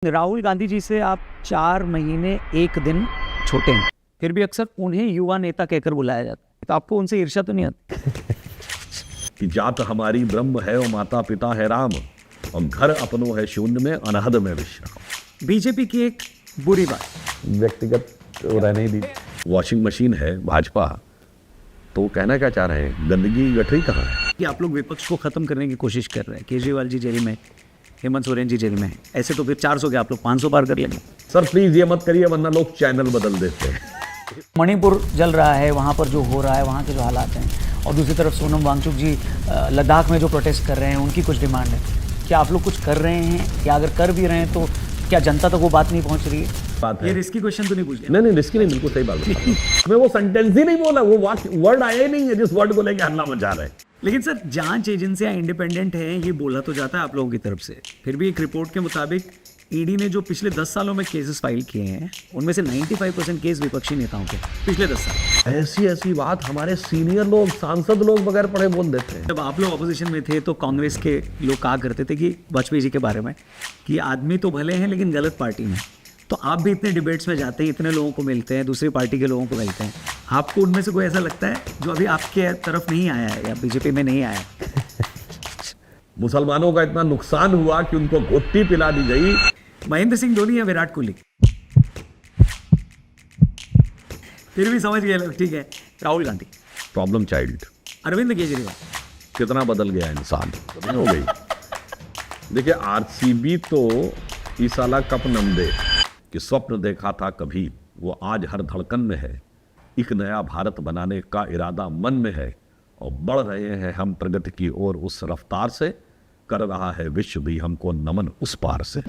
राहुल गांधी जी से आप 4 महीने 1 दिन छोटे हैं, फिर भी अक्सर उन्हें युवा नेता कहकर बुलाया जाता है, तो आपको उनसे ईर्ष्या तो नहीं आती? कि जात हमारी ब्रह्म है और माता पिता है राम, और घर अपनों है शून्य में अनहद में विश्राम। बीजेपी की एक बुरी बात, व्यक्तिगत रहने दी। वॉशिंग मशीन है भाजपा, तो कहना क्या चाह रहे हैं, गंदगी गठरी कहाँ है? कि आप लोग विपक्ष को खत्म करने की कोशिश कर रहे हैं। केजरीवाल जी जेल में, हेमंत सोरेन जी जेल में, ऐसे तो फिर 400 के आप लोग 500 पार कर लेंगे। सर प्लीज ये मत करिए, वरना लोग चैनल बदल देते हैं। मणिपुर जल रहा है, वहाँ पर जो हो रहा है, वहाँ के जो हालात हैं, और दूसरी तरफ सोनम वांगचुक जी लद्दाख में जो प्रोटेस्ट कर रहे हैं, उनकी कुछ डिमांड है। क्या आप लोग कुछ कर रहे हैं, या अगर कर भी रहे हैं तो क्या जनता तक वो बात नहीं पहुंच रही है? बात ये है। रिस्की क्वेश्चन तो नहीं पूछ लिया? नहीं रिस्की नहीं, बिल्कुल सही बात है। मैं वो सेंटेंस ही नहीं बोला, वो वर्ड आया ही नहीं है जिस वर्ड को लेके हल्ला मचा रहे हैं। लेकिन सर, जांच एजेंसियां इंडिपेंडेंट हैं, ये बोला तो जाता है आप लोगों की तरफ से। फिर भी एक रिपोर्ट के मुताबिक ईडी ने जो पिछले 10 सालों में केसेस फाइल किए हैं, उनमें से 95% केस विपक्षी नेताओं के पिछले 10 साल। ऐसी बात हमारे सीनियर लोग, सांसद लोग बगैर पढ़े बोल देते हैं। जब आप लोग अपोजिशन में थे तो कांग्रेस के लोग कहा करते थे कि वाजपेयी जी के बारे में कि आदमी तो भले हैं लेकिन गलत पार्टी में। तो आप भी इतने डिबेट्स में जाते हैं, इतने लोगों को मिलते हैं, दूसरी पार्टी के लोगों को मिलते हैं, आपको उनमें से कोई ऐसा लगता है जो अभी आपके तरफ नहीं आया है या बीजेपी में नहीं आया है? मुसलमानों का इतना नुकसान हुआ कि उनको घुट्टी पिला दी गई। महेंद्र सिंह धोनी या विराट कोहली? फिर भी समझ गए लोग, ठीक है। राहुल गांधी? Problem child. अरविंद केजरीवाल? कितना बदल गया इंसान, हो गई। देखिए आरसीबी तो इस साला कप नंदे कि स्वप्न देखा था कभी, वो आज हर धड़कन में है। एक नया भारत बनाने का इरादा मन में है, और बढ़ रहे हैं हम प्रगति की ओर उस रफ्तार से, कर रहा है विश्व भी हमको नमन उस पार से।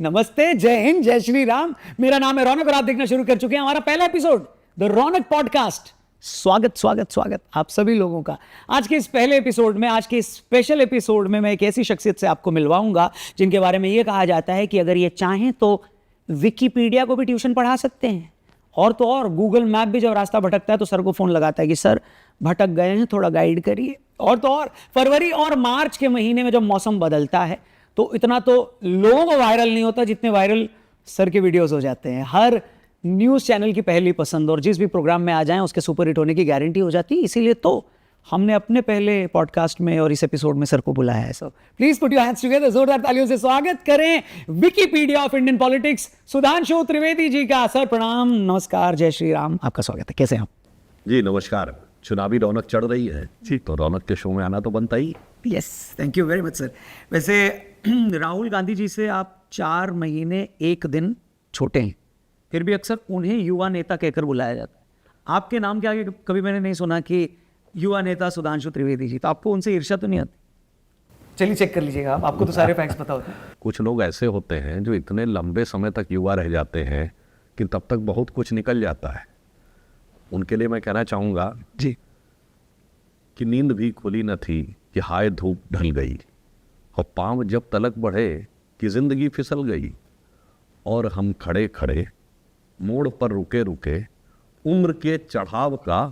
नमस्ते, जय हिंद, जय श्री राम। मेरा नाम है रौनक और आप देखना शुरू कर चुके हैं हमारा पहला एपिसोड द रौनक पॉडकास्ट। स्वागत स्वागत स्वागत आप सभी लोगों का। आज के इस पहले एपिसोड में, आज के इस स्पेशल एपिसोड में मैं एक ऐसी शख्सियत से आपको मिलवाऊंगा जिनके बारे में यह कहा जाता है कि अगर ये चाहें तो विकिपीडिया को भी ट्यूशन पढ़ा सकते हैं। और तो और गूगल मैप भी जब रास्ता भटकता है तो सर को फोन लगाता है कि सर भटक गए हैं, थोड़ा गाइड करिए। और तो और फरवरी और मार्च के महीने में जब मौसम बदलता है तो इतना तो लोगों को वायरल नहीं होता जितने वायरल सर के वीडियोस हो जाते हैं। हर न्यूज़ चैनल की पहली पसंद, और जिस भी प्रोग्राम में आ जाएं उसके सुपर हिट होने की गारंटी हो जाती है। इसीलिए तो हमने अपने पहले पॉडकास्ट में और इस एपिसोड में सर को बुलाया है। So please put your hands together, जोरदार तालियों से स्वागत करें Wikipedia of Indian politics Sudhanshu Trivedi ji का। सर प्रणाम, नमस्कार, जय श्री राम, आपका स्वागत है। कैसे हैं आप? जी नमस्कार। चुनावी रौनक चढ़ रही है जी, तो रौनक के शो में आना तो बनता ही। Yes, thank you very much sir. वैसे राहुल गांधी जी से आप 4 महीने 1 दिन छोटे हैं, फिर भी अक्सर उन्हें युवा नेता कहकर बुलाया जाता है। आपके नाम के आगे कभी मैंने नहीं सुना कि युवा नेता सुधांशु त्रिवेदी जी, तो आपको उनसे ईर्ष्या तो नहीं आती? चलिए चेक कर लीजिएगा आप, आपको तो सारे फैक्ट्स पता होते हैं। कुछ लोग ऐसे होते हैं जो इतने लंबे समय तक युवा रह जाते हैं कि तब तक बहुत कुछ निकल जाता है। उनके लिए मैं कहना चाहूँगा जी कि नींद भी खुली न थी कि हाय धूप ढल गई, और पाँव जब तलक बढ़े कि जिंदगी फिसल गई, और हम खड़े खड़े मोड़ पर रुके रुके उम्र के चढ़ाव का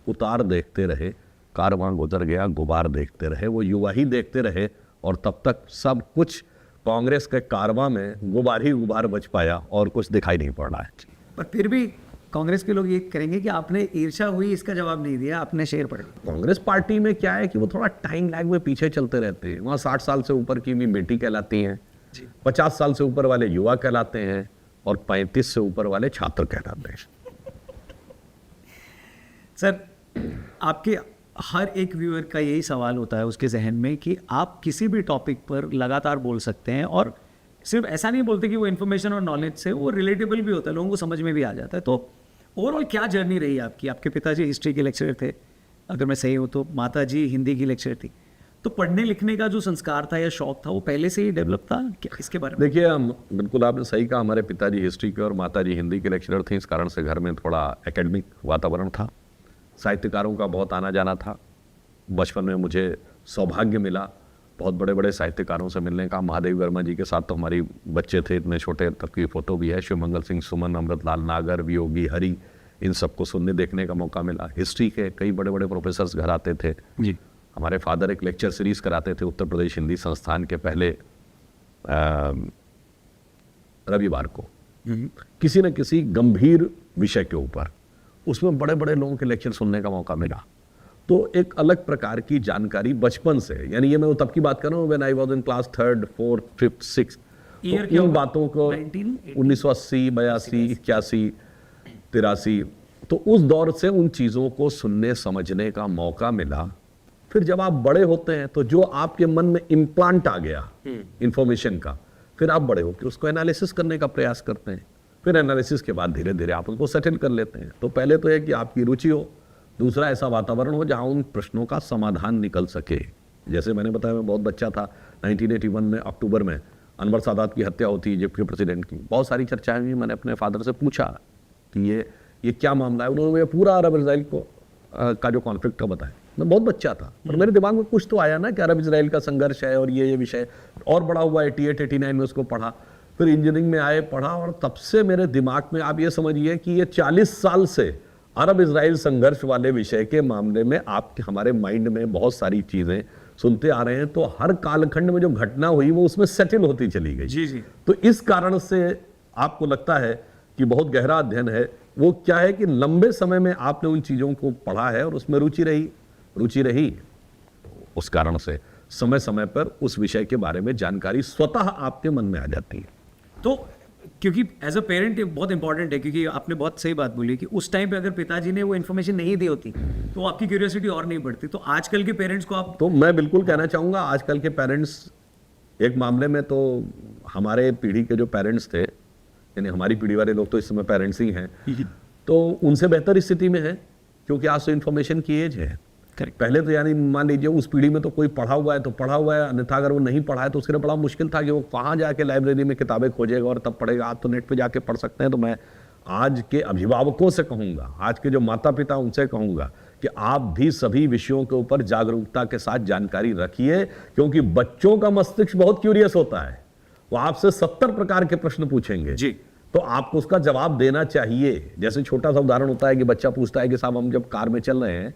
उतार देखते रहे, कारवां गुजर गया गुबार देखते रहे। वो युवा ही देखते रहे, और तब तक सब कुछ कांग्रेस के कारवां में गुबार ही गुबार बच पाया, और कुछ दिखाई नहीं पड़ रहा है। पर फिर भी कांग्रेस के लोग ये करेंगे कि आपने ईर्ष्या हुई इसका जवाब नहीं दिया, आपने शेर पढ़ लिया। कांग्रेस पार्टी में क्या है कि वो थोड़ा टाइम लैग में पीछे चलते रहते हैं। वहाँ 60 साल से ऊपर की भी बेटी कहलाती हैं, 50 साल से ऊपर वाले युवा कहलाते हैं, और 35 से ऊपर वाले छात्र कहलाते हैं। सर, आपके हर एक व्यूअर का यही सवाल होता है उसके जहन में कि आप किसी भी टॉपिक पर लगातार बोल सकते हैं, और सिर्फ ऐसा नहीं बोलते कि वो इन्फॉर्मेशन और नॉलेज से, वो रिलेटेबल भी होता है, लोगों को समझ में भी आ जाता है। तो ओवरऑल क्या जर्नी रही आपकी? आपके पिताजी हिस्ट्री के लेक्चरर थे, अगर मैं सही हूँ तो माता जी हिंदी की लेक्चरर थी, तो पढ़ने लिखने का जो संस्कार था या शौक था वो पहले से ही डेवलप था क्या? इसके बारे में देखिए, हम बिल्कुल आपने सही कहा, हमारे पिताजी हिस्ट्री के और माताजी हिंदी के लेक्चरर थे। इस कारण से घर में थोड़ा एकेडमिक वातावरण था, साहित्यकारों का बहुत आना जाना था। बचपन में मुझे सौभाग्य मिला बहुत बड़े बड़े साहित्यकारों से मिलने का। महादेव वर्मा जी के साथ तो हमारी बच्चे थे इतने छोटे, तब की फ़ोटो भी है। शिवमंगल सिंह सुमन, अमृतलाल नागर, वियोगी हरि, इन सबको सुनने देखने का मौका मिला। हिस्ट्री के कई बड़े बड़े प्रोफेसर्स घर आते थे जी। हमारे फादर एक लेक्चर सीरीज कराते थे उत्तर प्रदेश हिंदी संस्थान के पहले रविवार को, किसी न किसी गंभीर विषय के ऊपर। उसमें बड़े बड़े लोगों के लेक्चर सुनने का मौका मिला, तो एक अलग प्रकार की जानकारी बचपन से, यानी ये मैं तब की बात कर रहा हूँ when I was in class 3rd 4th 5th 6th, तो इन बातों को 1980 82 81 83, तो उस दौर से उन चीज़ों को सुनने समझने का मौका मिला। फिर जब आप बड़े होते हैं तो जो आपके मन में इम्प्लांट आ गया इंफॉर्मेशन का, फिर आप बड़े होकर उसको एनालिसिस करने का प्रयास करते हैं। फिर एनालिसिस के बाद धीरे धीरे आप उसको सेटल कर लेते हैं। तो पहले तो है कि आपकी रुचि हो, दूसरा ऐसा वातावरण हो जहां उन प्रश्नों का समाधान निकल सके। जैसे मैंने बताया, मैं बहुत बच्चा था, 1981 में अक्टूबर में अनवर सादात की हत्या होती इजिप्ट के प्रेसिडेंट की। बहुत सारी चर्चाएं हुई, मैंने अपने फादर से पूछा कि ये क्या मामला है। उन्होंने पूरा अरब इसराइल को का जो कॉन्फ्लिक्ट था बताया। मैं बहुत बच्चा था और मेरे दिमाग में कुछ तो आया ना कि अरब इसराइल का संघर्ष है और ये विषय और बड़ा हुआ। 88-89 में उसको पढ़ा, फिर इंजीनियरिंग में आए, पढ़ा, और तब से मेरे दिमाग में आप ये समझिए कि ये 40 साल से अरब इसराइल संघर्ष वाले विषय के मामले में आपके हमारे माइंड में बहुत सारी चीज़ें सुनते आ रहे हैं। तो हर कालखंड में जो घटना हुई वो उसमें सेटल होती चली गई। जी जी। तो इस कारण से आपको लगता है कि बहुत गहरा अध्ययन है। वो क्या है कि लंबे समय में आपने उन चीज़ों को पढ़ा है और उसमें रुचि रही, उस कारण से समय समय पर उस विषय के बारे में जानकारी स्वतः आपके मन में आ जाती है। तो क्योंकि एज अ पेरेंट बहुत इंपॉर्टेंट है, क्योंकि आपने बहुत सही बात बोली कि उस टाइम पे अगर पिताजी ने वो इन्फॉर्मेशन नहीं दी होती तो आपकी क्यूरियोसिटी और नहीं बढ़ती। तो आजकल के पेरेंट्स को आप, तो मैं बिल्कुल कहना चाहूँगा आजकल के पेरेंट्स, एक मामले में तो हमारे पीढ़ी के जो पेरेंट्स थे, यानी हमारी पीढ़ी वाले लोग तो इस समय पेरेंट्स ही हैं, तो उनसे बेहतर स्थिति में है, क्योंकि आज तो इन्फॉर्मेशन की एज है। पहले तो यानी मान लीजिए उस पीढ़ी में तो कोई पढ़ा हुआ है तो पढ़ा हुआ है, अन्यथा अगर वो नहीं पढ़ा है तो उसके लिए बड़ा मुश्किल था कि वो कहाँ जाके लाइब्रेरी में किताबें खोजेगा और तब पढ़ेगा। आज तो नेट पे जाके पढ़ सकते हैं। तो मैं आज के अभिभावकों से कहूँगा, आज के जो माता पिता उनसे कहूँगा कि आप भी सभी विषयों के ऊपर जागरूकता के साथ जानकारी रखिए, क्योंकि बच्चों का मस्तिष्क बहुत क्यूरियस होता है। वो आपसे 70 प्रकार के प्रश्न पूछेंगे जी, तो आपको उसका जवाब देना चाहिए। जैसे छोटा सा उदाहरण होता है कि बच्चा पूछता है कि साहब हम जब कार में चल रहे हैं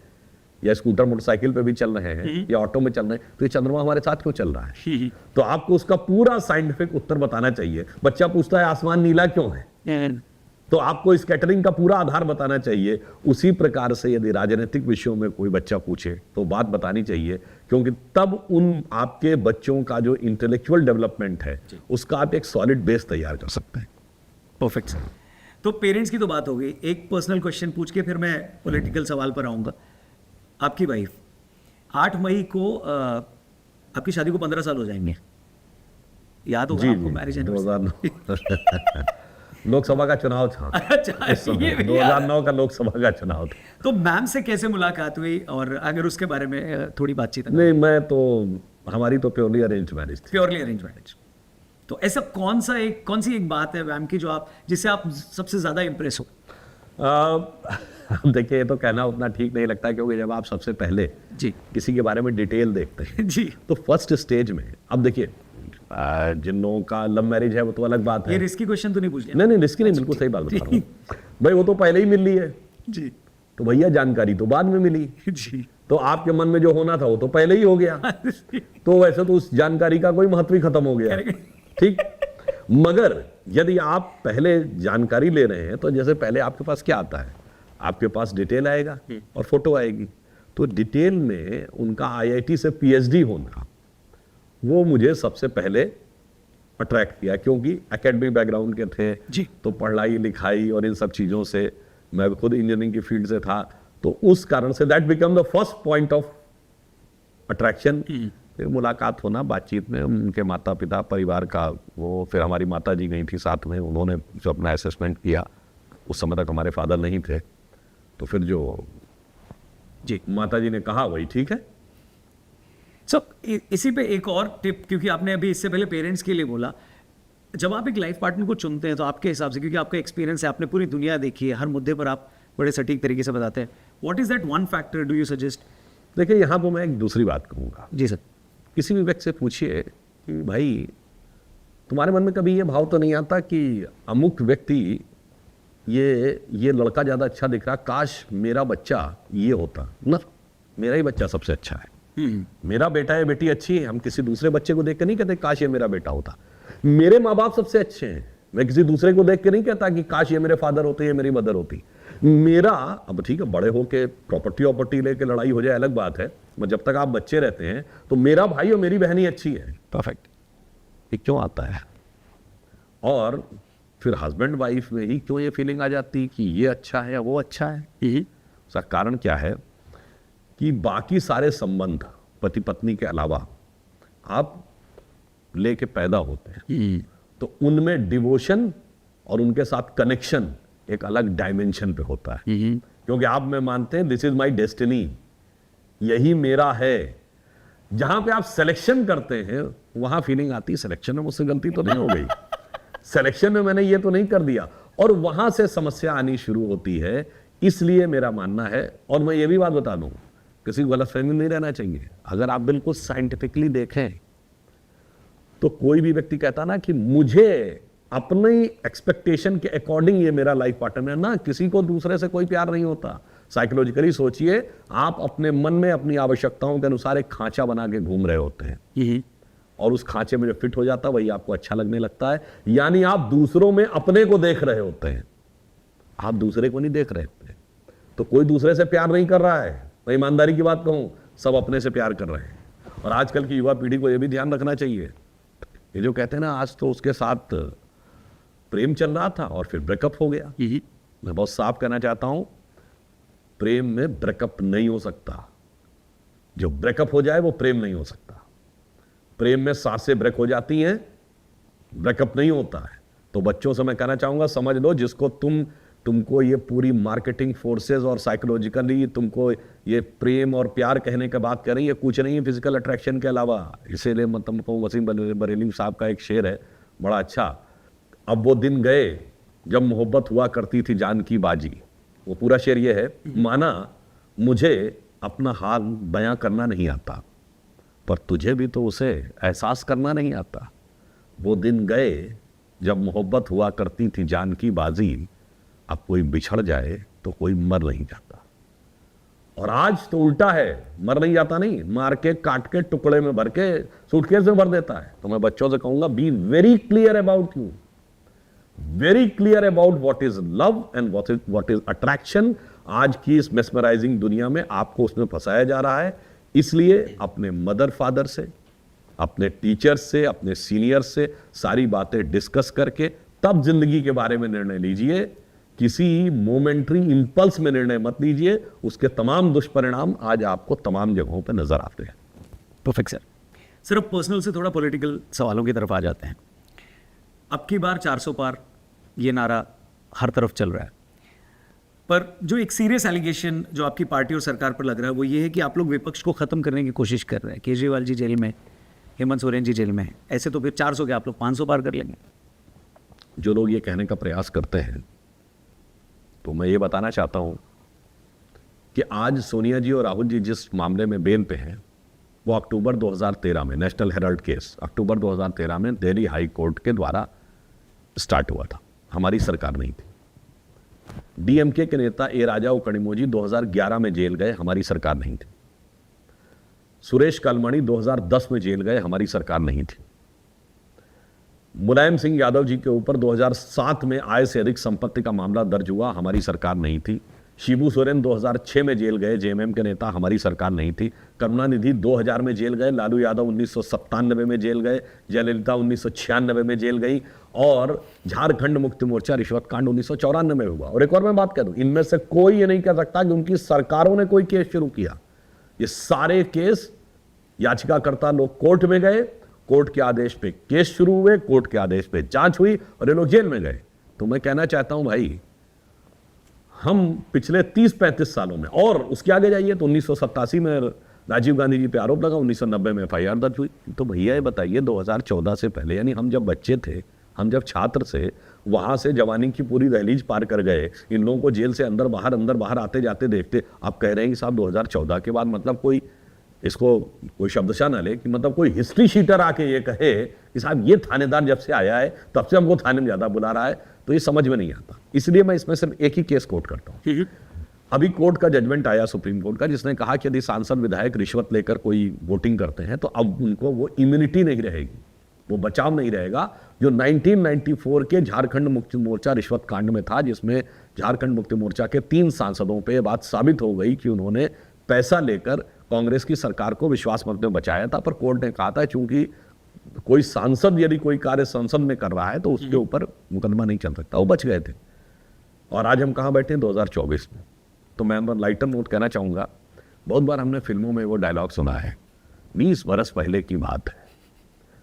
या स्कूटर मोटरसाइकिल पे भी चल रहे हैं या ऑटो में चल रहे हैं तो ये चंद्रमा हमारे साथ क्यों चल रहा है? तो आपको उसका पूरा साइंटिफिक उत्तर बताना चाहिए। बच्चा पूछता है आसमान नीला क्यों है, तो आपको स्कैटरिंग का पूरा आधार बताना चाहिए। उसी प्रकार से यदि राजनीतिक विषयों में कोई बच्चा पूछे तो बात बतानी चाहिए, क्योंकि तब उन आपके बच्चों का जो इंटेलेक्चुअल डेवलपमेंट है उसका आप एक सॉलिड बेस तैयार कर सकते हैं। Perfect sir. तो पेरेंट्स की तो बात हो गई, एक पर्सनल क्वेश्चन पूछ के फिर मैं पॉलिटिकल सवाल पर आऊँगा। आपकी वाइफ 8 मई को आपकी शादी को 15 साल हो जाएंगे, याद होगा आपको? मैरिज 2009 लोकसभा का चुनाव था। अच्छा, ये भी 2009 का लोकसभा का चुनाव था। तो मैम से कैसे मुलाकात हुई और अगर उसके बारे में थोड़ी बातचीत? नहीं, मैं तो हमारी तो प्योरली अरेंज मैरिज थी। Purely arrange marriage. तो ऐसा कौन सी एक बात है मैम की जो जिससे आप सबसे ज्यादा इंप्रेस हो? देखिए, ये तो कहना उतना ठीक नहीं लगता, क्योंकि जब आप सबसे पहले जी किसी के बारे में डिटेल देखते हैं जी, तो फर्स्ट स्टेज में, अब देखिए जिन लोगों का लव मैरिज है वो तो अलग बात है। ये रिस्की क्वेश्चन तो नहीं पूछ लिया? नहीं, रिस्की नहीं, बिल्कुल सही बात बता रहा हूँ भाई। वो तो पहले ही मिल ली है जी, तो भैया जानकारी तो बाद में मिली जी, तो आपके मन में जो होना था वो तो पहले ही हो गया। तो वैसे तो उस जानकारी का कोई महत्व ही खत्म हो गया, ठीक। मगर यदि आप पहले जानकारी ले रहे हैं तो जैसे पहले आपके पास क्या आता है, आपके पास डिटेल आएगा और फोटो आएगी। तो डिटेल में उनका IIT से PhD होना वो मुझे सबसे पहले अट्रैक्ट किया, क्योंकि एकेडमिक बैकग्राउंड के थे जी। तो पढ़ाई लिखाई और इन सब चीज़ों से, मैं खुद इंजीनियरिंग की फील्ड से था, तो उस कारण say that become the first point of attraction. फिर मुलाकात होना, बातचीत में उनके माता पिता परिवार का वो, फिर हमारी माता जी गई थी साथ में, उन्होंने जो अपना असेसमेंट किया, उस समय तक हमारे फादर नहीं थे, तो फिर जो जी माता जी ने कहा वही ठीक है। इसी पे एक और टिप, क्योंकि आपने अभी इससे पहले पेरेंट्स के लिए बोला, जब आप एक लाइफ पार्टनर को चुनते हैं तो आपके हिसाब से, क्योंकि आपका एक्सपीरियंस है, आपने पूरी दुनिया देखी है, हर मुद्दे पर आप बड़े सटीक तरीके से बताते हैं, what is that one factor do you suggest? देखिए, यहाँ पर मैं एक दूसरी बात कहूँगा। जी सर। किसी भी व्यक्ति से पूछिए कि भाई तुम्हारे मन में कभी ये भाव तो नहीं आता कि अमुक व्यक्ति ये लड़का ज़्यादा अच्छा दिख रहा, काश मेरा बच्चा ये होता ना, मेरा ही बच्चा सबसे अच्छा है। मेरा बेटा या बेटी अच्छी है, हम किसी दूसरे बच्चे को देख के नहीं कहते काश ये मेरा बेटा होता। मेरे माँ बाप सबसे अच्छे हैं, मैं किसी दूसरे को देख के नहीं कहता कि काश ये मेरे फादर होते, ये मेरी मदर होती। मेरा अब ठीक है, बड़े होके प्रॉपर्टी लेके लड़ाई हो जाए अलग बात है, मगर जब तक आप बच्चे रहते हैं तो मेरा भाई और मेरी बहन ही अच्छी है। परफेक्ट। ये क्यों आता है? और फिर हस्बैंड वाइफ में ही क्यों ये फीलिंग आ जाती कि ये अच्छा है या वो अच्छा है? उसका कारण क्या है कि बाकी सारे संबंध पति पत्नी के अलावा आप लेके पैदा होते हैं तो उनमें डिवोशन और उनके साथ कनेक्शन एक अलग डायमेंशन पे होता है, क्योंकि आप में मानते हैं दिस इज माय डेस्टिनी, यही मेरा है। जहां पे आप सिलेक्शन करते हैं वहां फीलिंग आती है सिलेक्शन में मुझसे गलती तो नहीं हो गई, सिलेक्शन में मैंने ये तो नहीं कर दिया, और वहां से समस्या आनी शुरू होती है। इसलिए मेरा मानना है, और मैं ये भी बात बता दूं, किसी को गलतफहमी नहीं रहना चाहिए। अगर आप बिल्कुल साइंटिफिकली देखें तो कोई भी व्यक्ति कहता ना कि मुझे अपनी एक्सपेक्टेशन के अकॉर्डिंग ये मेरा लाइफ पार्टनर है, ना, किसी को दूसरे से कोई प्यार नहीं होता। साइकोलॉजिकली सोचिए, आप अपने मन में अपनी आवश्यकताओं के अनुसार एक खांचा बना के घूम रहे होते हैं और उस खांचे में जो फिट हो जाता है वही आपको अच्छा लगने लगता है। यानी आप दूसरों में अपने को देख रहे होते हैं, आप दूसरे को नहीं देख रहे होते। तो कोई दूसरे से प्यार नहीं कर रहा है, मैं ईमानदारी की बात कहूं, सब अपने से प्यार कर रहे हैं। और आजकल की युवा पीढ़ी को यह भी ध्यान रखना चाहिए, ये जो कहते हैं ना आज तो उसके साथ प्रेम चल रहा था और फिर ब्रेकअप हो गया। मैं बहुत साफ कहना चाहता हूं, प्रेम में ब्रेकअप नहीं हो सकता। जो ब्रेकअप हो जाए वो प्रेम नहीं हो सकता। प्रेम में सांसें ब्रेक हो जाती हैं, ब्रेकअप नहीं होता है। तो बच्चों से मैं कहना चाहूंगा, समझ लो, जिसको तुमको ये पूरी मार्केटिंग फोर्सेस और साइकोलॉजिकली तुमको ये प्रेम और प्यार कहने का बात कर रही है, कुछ नहीं है फिजिकल अट्रैक्शन के अलावा। इसीलिए मतलब वसीम बरेली साहब का एक शेर है बड़ा अच्छा, अब वो दिन गए जब मोहब्बत हुआ करती थी जान की बाजी। वो पूरा शेर ये है, माना मुझे अपना हाल बयां करना नहीं आता, पर तुझे भी तो उसे एहसास करना नहीं आता। वो दिन गए जब मोहब्बत हुआ करती थी जान की बाजी, अब कोई बिछड़ जाए तो कोई मर नहीं जाता। और आज तो उल्टा है, मर नहीं जाता नहीं, मार के काट के टुकड़े में भर के सूटकेस में भर देता है। तो मैं बच्चों से कहूंगा, be very clear about you, very clear about what is love and what is attraction. आज की इस मेस्मराइजिंग दुनिया में आपको उसमें फंसाया जा रहा है। इसलिए अपने मदर फादर से, अपने टीचर से, अपने सीनियर से सारी बातें डिस्कस करके तब जिंदगी के बारे में निर्णय लीजिए। किसी मोमेंट्री इंपल्स में निर्णय मत लीजिए, उसके तमाम दुष्परिणाम आज आपको तमाम जगहों पर नजर आते हैं। Perfect sir. सिर्फ पर्सनल से थोड़ा पॉलिटिकल सवालों की तरफ आ जाते हैं। अब की बार 400 पार ये नारा हर तरफ चल रहा है, पर जो एक सीरियस एलिगेशन जो आपकी पार्टी और सरकार पर लग रहा है वो ये है कि आप लोग विपक्ष को ख़त्म करने की कोशिश कर रहे हैं। केजरीवाल जी जेल में, हेमंत सोरेन जी जेल में है, ऐसे तो फिर 400 के आप लोग 500 पार कर लेंगे। जो लोग ये कहने का प्रयास करते हैं, तो मैं ये बताना चाहता हूं कि आज सोनिया जी और राहुल जी जिस मामले में बेल पे हैं, वो अक्टूबर 2013 में, नेशनल हेराल्ड केस अक्टूबर 2013 में दिल्ली हाई कोर्ट के द्वारा स्टार्ट हुआ था, हमारी सरकार नहीं थी। डीएमके के नेता ए राजा उकड़िमोजी 2011 में जेल गए, हमारी सरकार नहीं थी। सुरेश कलमणी 2010 में जेल गए, हमारी सरकार नहीं थी। मुलायम सिंह यादव जी के ऊपर 2007 में आय से अधिक संपत्ति का मामला दर्ज हुआ, हमारी सरकार नहीं थी। शिबू सोरेन 2006 में जेल गए, जेएमएम के नेता, हमारी सरकार नहीं थी। करुणानिधि 2000 में जेल गए, लालू यादव 1997 में जेल गए, जयललिता 1996 में जेल गई, और झारखंड मुक्ति मोर्चा रिश्वत कांड 1994 में हुआ। और एक और मैं बात कह दूं, इनमें से कोई ये नहीं कह सकता कि उनकी सरकारों ने कोई केस शुरू किया। ये सारे केस याचिकाकर्ता लोग कोर्ट में गए, कोर्ट के आदेश पे केस शुरू हुए, कोर्ट के आदेश पे जांच हुई और ये लोग जेल में गए। तो मैं कहना चाहता हूं भाई, हम पिछले 30-35 सालों में, और उसके आगे जाइए तो 1987 में राजीव गांधी जी पे आरोप लगा, 1990 में एफआईआर दर्ज हुई। तो भैया ये बताइए 2014 से पहले, यानी हम जब बच्चे थे, हम जब छात्र से वहां से जवानी की पूरी दहलीज पार कर गए, इन लोगों को जेल से अंदर बाहर आते जाते देखते, आप कह रहे हैं कि साहब 2014 के बाद, मतलब कोई इसको कोई शब्दशा ना ले कि मतलब कोई हिस्ट्री शीटर आके ये कहे कि साहब ये थानेदार जब से आया है तब से हमको थाने में ज्यादा बुला रहा है, तो ये समझ में नहीं आता। इसलिए मैं इसमें सिर्फ एक ही केस कोट करता हूं। अभी कोर्ट का जजमेंट आया सुप्रीम कोर्ट का, जिसने कहा कि यदि सांसद विधायक रिश्वत लेकर कोई वोटिंग करते हैं तो अब उनको वो इम्यूनिटी नहीं रहेगी, वो बचाव नहीं रहेगा जो 1994 के झारखंड मुक्ति मोर्चा रिश्वत कांड में था, जिसमें झारखंड मुक्ति मोर्चा के 3 सांसदों पे बात साबित हो गई कि उन्होंने पैसा लेकर कांग्रेस की सरकार को विश्वास मत में बचाया था। पर कोर्ट ने कहा था चूंकि कोई सांसद यदि कोई कार्य संसद में कर रहा है तो उसके ऊपर मुकदमा नहीं चल सकता, वो बच गए थे। और आज हम कहाँ बैठे हैं 2024 में। तो मैं लाइटर नोट कहना चाहूँगा, बहुत बार हमने फिल्मों में वो डायलॉग सुना है 20 बरस पहले की बात है,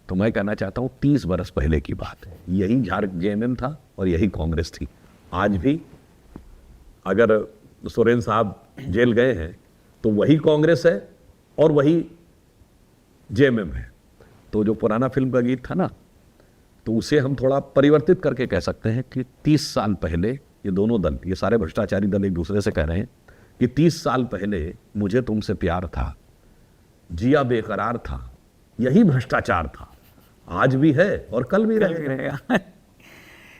तो मैं कहना चाहता हूँ 30 बरस पहले की बात है। यही जेएमएम था और यही कांग्रेस थी। आज भी अगर सोरेन साहब जेल गए हैं तो वही कांग्रेस है और वही जेएमएम है। तो जो पुराना फिल्म का गीत था ना, तो उसे हम थोड़ा परिवर्तित करके कह सकते हैं कि 30 साल पहले ये दोनों दल, ये सारे भ्रष्टाचारी दल एक दूसरे से कह रहे हैं कि 30 साल पहले मुझे तुमसे प्यार था, जिया बेकरार था, यही भ्रष्टाचार था, आज भी है और कल भी रहेगा।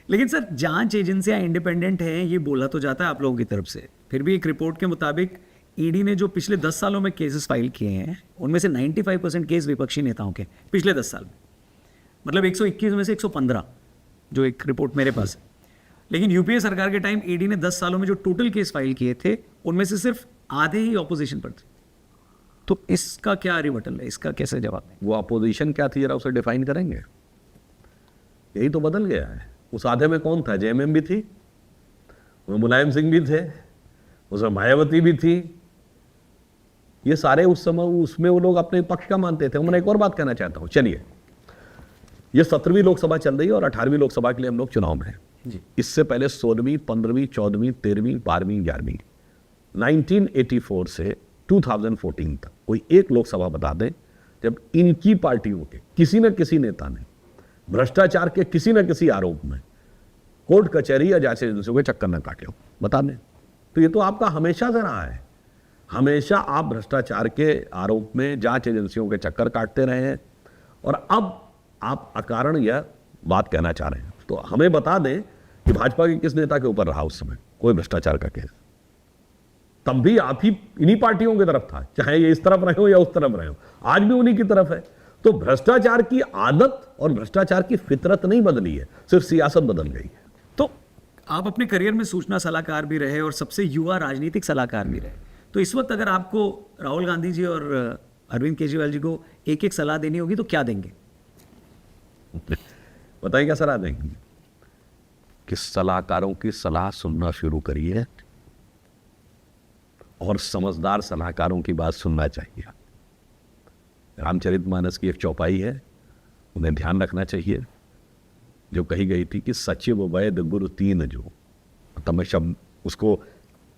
लेकिन सर, जांच एजेंसियां इंडिपेंडेंट हैं ये बोला तो जाता है आप लोगों की तरफ से, फिर भी एक रिपोर्ट के मुताबिक ईडी ने जो पिछले 10 सालों में केसेस फाइल किए हैं उनमें से 95% केस विपक्षी नेताओं के पिछले 10 साल में, मतलब 121 में से 115, जो एक रिपोर्ट मेरे पास है। लेकिन यूपीए सरकार के टाइम ईडी ने 10 सालों में जो टोटल केस फाइल किए थे उनमें से सिर्फ आधे ही ऑपोजिशन पर थे। तो इसका क्या रिबटल है, इसका कैसे जवाब है? वो अपोजिशन क्या थी, जरा उसे डिफाइन करेंगे। यही तो बदल गया है। उस आधे में कौन था? जेएमएम भी थी, उसमें मुलायम सिंह भी थे, उसमें मायावती भी थी। ये सारे उस समय उसमें वो लोग अपने पक्ष का मानते थे। मैं एक और बात कहना चाहता हूं, चलिए, ये 17वीं लोकसभा चल रही है और 18वीं लोकसभा के लिए हम लोग चुनाव में हैं। इससे पहले 16वीं, 15वीं, 14वीं, 13वीं, 12वीं, 11वीं, 1984 से 2014 तक कोई एक लोकसभा बता दें जब इनकी पार्टियों के किसी न किसी नेता ने भ्रष्टाचार के किसी न किसी आरोप में कोर्ट कचहरी या जांच एजेंसियों के चक्कर न काटे हो, बता दें। तो ये तो आपका हमेशा से रहा है। हमेशा आप भ्रष्टाचार के आरोप में जांच एजेंसियों के चक्कर काटते रहे हैं और अब आप अकारण यह बात कहना चाह रहे हैं। तो हमें बता दें कि भाजपा के किस नेता के ऊपर रहा उस समय कोई भ्रष्टाचार का केस। तब भी आप ही इन्हीं पार्टियों की तरफ था, चाहे ये इस तरफ रहे हो या उस तरफ रहे हो, आज भी उन्हीं की तरफ है। तो भ्रष्टाचार की आदत और भ्रष्टाचार की फितरत नहीं बदली है, सिर्फ सियासत बदल गई है। तो आप अपने करियर में सूचना सलाहकार भी रहे और सबसे युवा राजनीतिक सलाहकार भी रहे, तो इस वक्त अगर आपको राहुल गांधी जी और अरविंद केजरीवाल जी को एक एक सलाह देनी होगी तो क्या देंगे? बताइए क्या सलाह देंगे? कि सलाहकारों की सलाह सुनना शुरू करिए और समझदार सलाहकारों की बात सुनना चाहिए। रामचरितमानस की एक चौपाई है, उन्हें ध्यान रखना चाहिए, जो कही गई थी कि सचिव वैद्य गुरु तीन जो। तब मैं शब्द उसको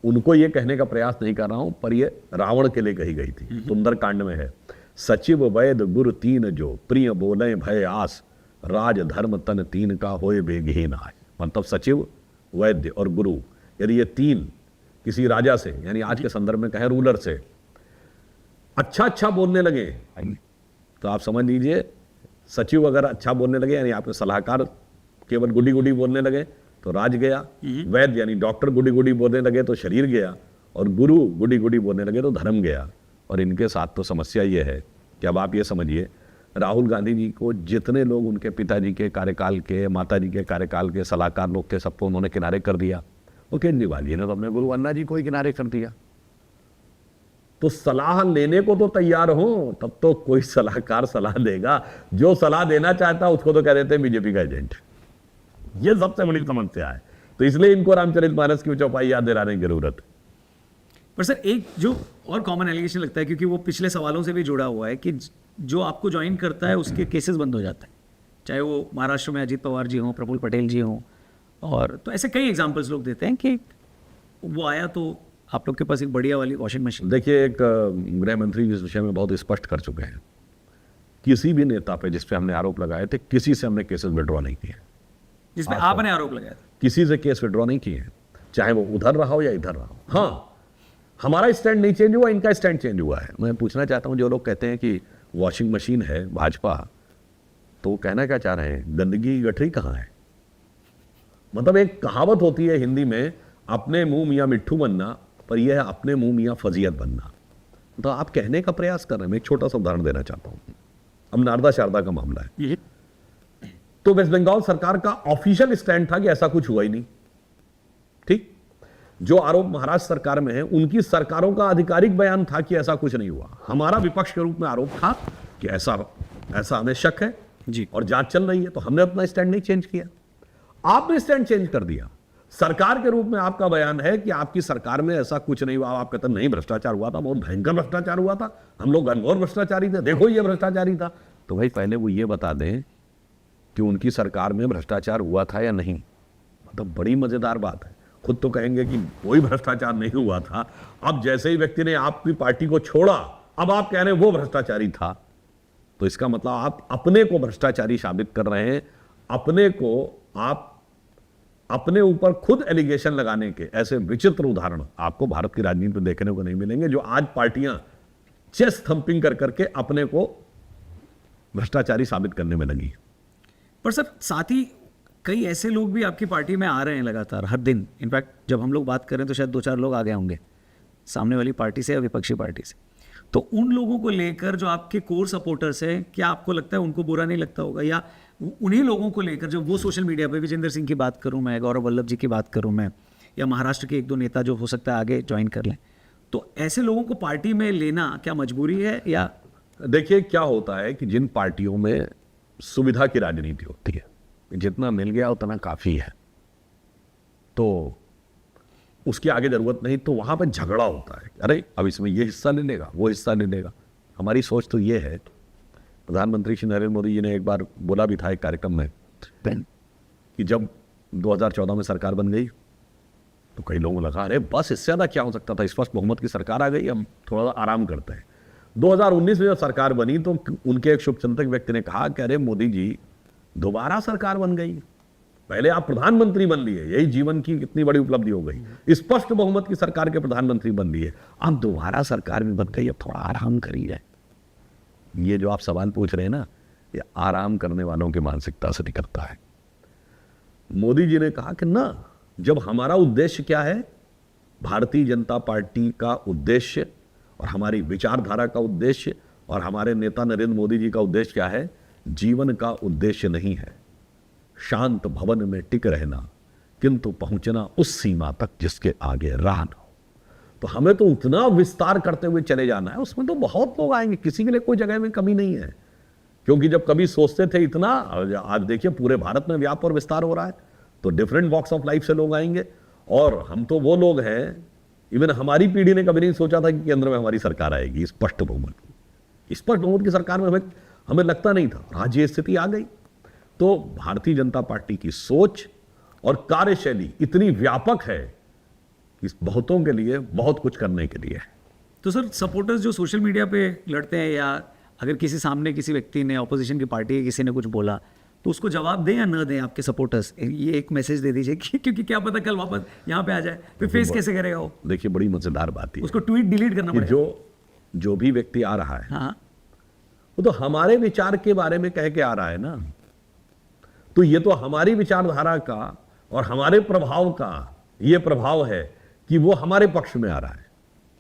उनको ये कहने का प्रयास नहीं कर रहा हूं, पर ये रावण के लिए कही गई थी। सुंदरकांड में है, सचिव वैद्य गुरु तीन जो, प्रिय बोले भय आस, राज धर्म तन तीन का होए बेगहीन आय। मतलब सचिव, वैद्य और गुरु, यदि ये तीन किसी राजा से, यानी आज के संदर्भ में कहें रूलर से, अच्छा बोलने लगे तो आप समझ लीजिए, सचिव अगर अच्छा बोलने लगे यानी आपके सलाहकार केवल गुडी गुडी बोलने लगे तो राज गया, वैद्य यानी डॉक्टर गुडी गुडी बोलने लगे तो शरीर गया, और गुरु गुडी गुडी बोलने लगे तो धर्म गया। और इनके साथ तो समस्या ये है कि अब आप ये समझिए, राहुल गांधी जी को जितने लोग उनके पिताजी के कार्यकाल के, माताजी के कार्यकाल के सलाहकार लोग थे, सबको उन्होंने किनारे कर दिया। और केजरीवाल जी ने तो अपने गुरु अन्ना जी को ही किनारे कर दिया। तो सलाह लेने को तो तैयार हो, तब तो कोई सलाहकार सलाह देगा। जो सलाह देना चाहता है उसको तो कह देते हैं बीजेपी का एजेंट। ये सबसे बड़ी समस्या है। तो इसलिए इनको रामचरितमानस की चौपाई याद दिलाने की जरूरत है। पर सर, एक जो और कॉमन एलिगेशन लगता है, क्योंकि वो पिछले सवालों से भी जुड़ा हुआ है, कि जो आपको ज्वाइन करता है उसके केसेस बंद हो जाते हैं, चाहे वो महाराष्ट्र में अजीत पवार जी हों, प्रफुल्ल पटेल जी हों, और तो ऐसे कई एग्जाम्पल्स लोग देते हैं कि वो आया तो आप लोग के पास एक बढ़िया वाली वॉशिंग मशीन। देखिए, एक गृह मंत्री इस विषय में बहुत स्पष्ट कर चुके हैं, किसी भी नेता पे जिस पे हमने आरोप लगाए थे, किसी से हमने केसेस विड्रॉ नहीं किए। जिसमें आपने आरोप लगाया था, किसी से केस विड्रॉ नहीं किए, चाहे वो उधर रहा हो या इधर रहा हो। हाँ, हमारा स्टैंड नहीं चेंज हुआ, इनका स्टैंड चेंज हुआ है। मैं पूछना चाहता हूं, जो लोग कहते हैं कि वॉशिंग मशीन है भाजपा, तो वो कहना क्या चाह रहे हैं? गंदगी की गठरी कहाँ है? मतलब एक कहावत होती है हिंदी में, अपने मुंह मियां मिट्ठू बनना पर यह है अपने मुंह मियाँ फजीयत बनना। तो आप कहने का प्रयास कर रहे हैं। मैं एक छोटा सा उदाहरण देना चाहता हूं। अब नारदा शारदा का मामला है, तो वेस्ट बंगाल सरकार का ऑफिशियल स्टैंड था कि ऐसा कुछ हुआ ही नहीं। ठीक, जो आरोप महाराष्ट्र सरकार में है उनकी सरकारों का आधिकारिक बयान था कि ऐसा कुछ नहीं हुआ। हमारा विपक्ष के रूप में आरोप था कि ऐसा हमें शक है जी, और जांच चल रही है, तो हमने अपना स्टैंड नहीं चेंज किया। आपने स्टैंड चेंज कर दिया। सरकार के रूप में आपका बयान है कि आपकी सरकार में ऐसा कुछ नहीं हुआ। आप कहते नहीं, भ्रष्टाचार हुआ था, बहुत भयंकर भ्रष्टाचार हुआ था, हम लोग घनघोर भ्रष्टाचारी थे, देखो ये भ्रष्टाचारी था। तो भाई पहले वो ये बता दें कि उनकी सरकार में भ्रष्टाचार हुआ था या नहीं। मतलब बड़ी मजेदार बात है। खुद तो कहेंगे कि कोई भ्रष्टाचार नहीं हुआ था, अब जैसे ही व्यक्ति ने आपकी पार्टी को छोड़ा अब आप कह रहे हैं वो भ्रष्टाचारी था। तो इसका मतलब आप अपने को भ्रष्टाचारी साबित कर रहे हैं। अपने को आप अपने ऊपर खुद एलिगेशन लगाने के ऐसे विचित्र उदाहरण आपको भारत की राजनीति में देखने को नहीं मिलेंगे, जो आज पार्टियां चेस्ट थंपिंग कर करके अपने को भ्रष्टाचारी साबित करने में लगी। पर सर साथ ही कई ऐसे लोग भी आपकी पार्टी में आ रहे हैं लगातार हर दिन। इनफैक्ट जब हम लोग बात करें तो शायद 2-4 लोग आ गए होंगे सामने वाली पार्टी से या विपक्षी पार्टी से। तो उन लोगों को लेकर जो आपके कोर सपोर्टर्स हैं, क्या आपको लगता है उनको बुरा नहीं लगता होगा, या उन्हीं लोगों को लेकर जो वो सोशल मीडिया पे, विजेंद्र सिंह की बात करूं मैं, गौरव वल्लभ जी की बात करूं मैं, या महाराष्ट्र के 1-2 नेता जो हो सकता है आगे ज्वाइन कर लें, तो ऐसे लोगों को पार्टी में लेना क्या मजबूरी है? या देखिए क्या होता है कि जिन पार्टियों में सुविधा की राजनीति होती है, जितना मिल गया उतना काफी है, तो उसकी आगे जरूरत नहीं, तो वहां पर झगड़ा होता है। अरे अब इसमें ये हिस्सा ले लेगा, वो हिस्सा ले लेगा। हमारी सोच तो ये है, प्रधानमंत्री श्री नरेंद्र मोदी जी ने एक बार बोला भी था एक कार्यक्रम में कि जब 2014 में सरकार बन गई तो कई लोगों को लगा अरे बस इससे ज्यादा क्या हो सकता था, स्पष्ट बहुमत की सरकार आ गई, हम थोड़ा सा आराम करते हैं। 2019 में जब सरकार बनी तो उनके एक शुभचिंतक व्यक्ति ने कहा कि अरे मोदी जी दोबारा सरकार बन गई, पहले आप प्रधानमंत्री बन लिए, यही जीवन की कितनी बड़ी उपलब्धि हो गई, स्पष्ट बहुमत की सरकार के प्रधानमंत्री बन लिए, अब दोबारा सरकार भी बन गई, अब थोड़ा आराम करिए। ये जो आप सवाल पूछ रहे हैं ना, ये आराम करने वालों की मानसिकता से निकलता है। मोदी जी ने कहा कि ना, जब हमारा उद्देश्य क्या है, भारतीय जनता पार्टी का उद्देश्य और हमारी विचारधारा का उद्देश्य और हमारे नेता नरेंद्र मोदी जी का उद्देश्य क्या है, जीवन का उद्देश्य नहीं है शांत भवन में टिक रहना, किंतु पहुंचना उस सीमा तक जिसके आगे राह न हो। तो हमें तो उतना विस्तार करते हुए चले जाना है, उसमें तो बहुत लोग आएंगे, किसी के लिए कोई जगह में कमी नहीं है। क्योंकि जब कभी सोचते थे इतना, आज देखिए पूरे भारत में व्याप और विस्तार हो रहा है, तो डिफरेंट वॉक्स ऑफ लाइफ से लोग आएंगे। और हम तो वो लोग हैं, इवन हमारी पीढ़ी ने कभी नहीं सोचा था कि केंद्र में हमारी सरकार आएगी स्पष्ट बहुमत की। स्पष्ट बहुमत की सरकार में हमें लगता नहीं था, आज ये स्थिति आ गई। तो भारतीय जनता पार्टी की सोच और कार्यशैली इतनी व्यापक है कि बहुतों के लिए बहुत कुछ करने के लिए है। तो सर सपोर्टर्स जो सोशल मीडिया पे लड़ते हैं, या अगर किसी सामने किसी व्यक्ति ने, ऑपोजिशन की पार्टी के किसी ने कुछ बोला, तो उसको जवाब दें या न दें आपके सपोर्टर्स, ये एक मैसेज दे दीजिए क्योंकि क्या पता कल वापस यहाँ पे आ जाए, फिर फेस कैसे करेगा वो। देखिए बड़ी मजेदार बात है, उसको ट्वीट डिलीट करना पड़ेगा। जो भी व्यक्ति आ रहा है, हाँ, वो तो हमारे विचार के बारे में कह के आ रहा है ना, तो ये तो हमारी विचारधारा का और हमारे प्रभाव का ये प्रभाव है कि वो हमारे पक्ष में आ रहा है।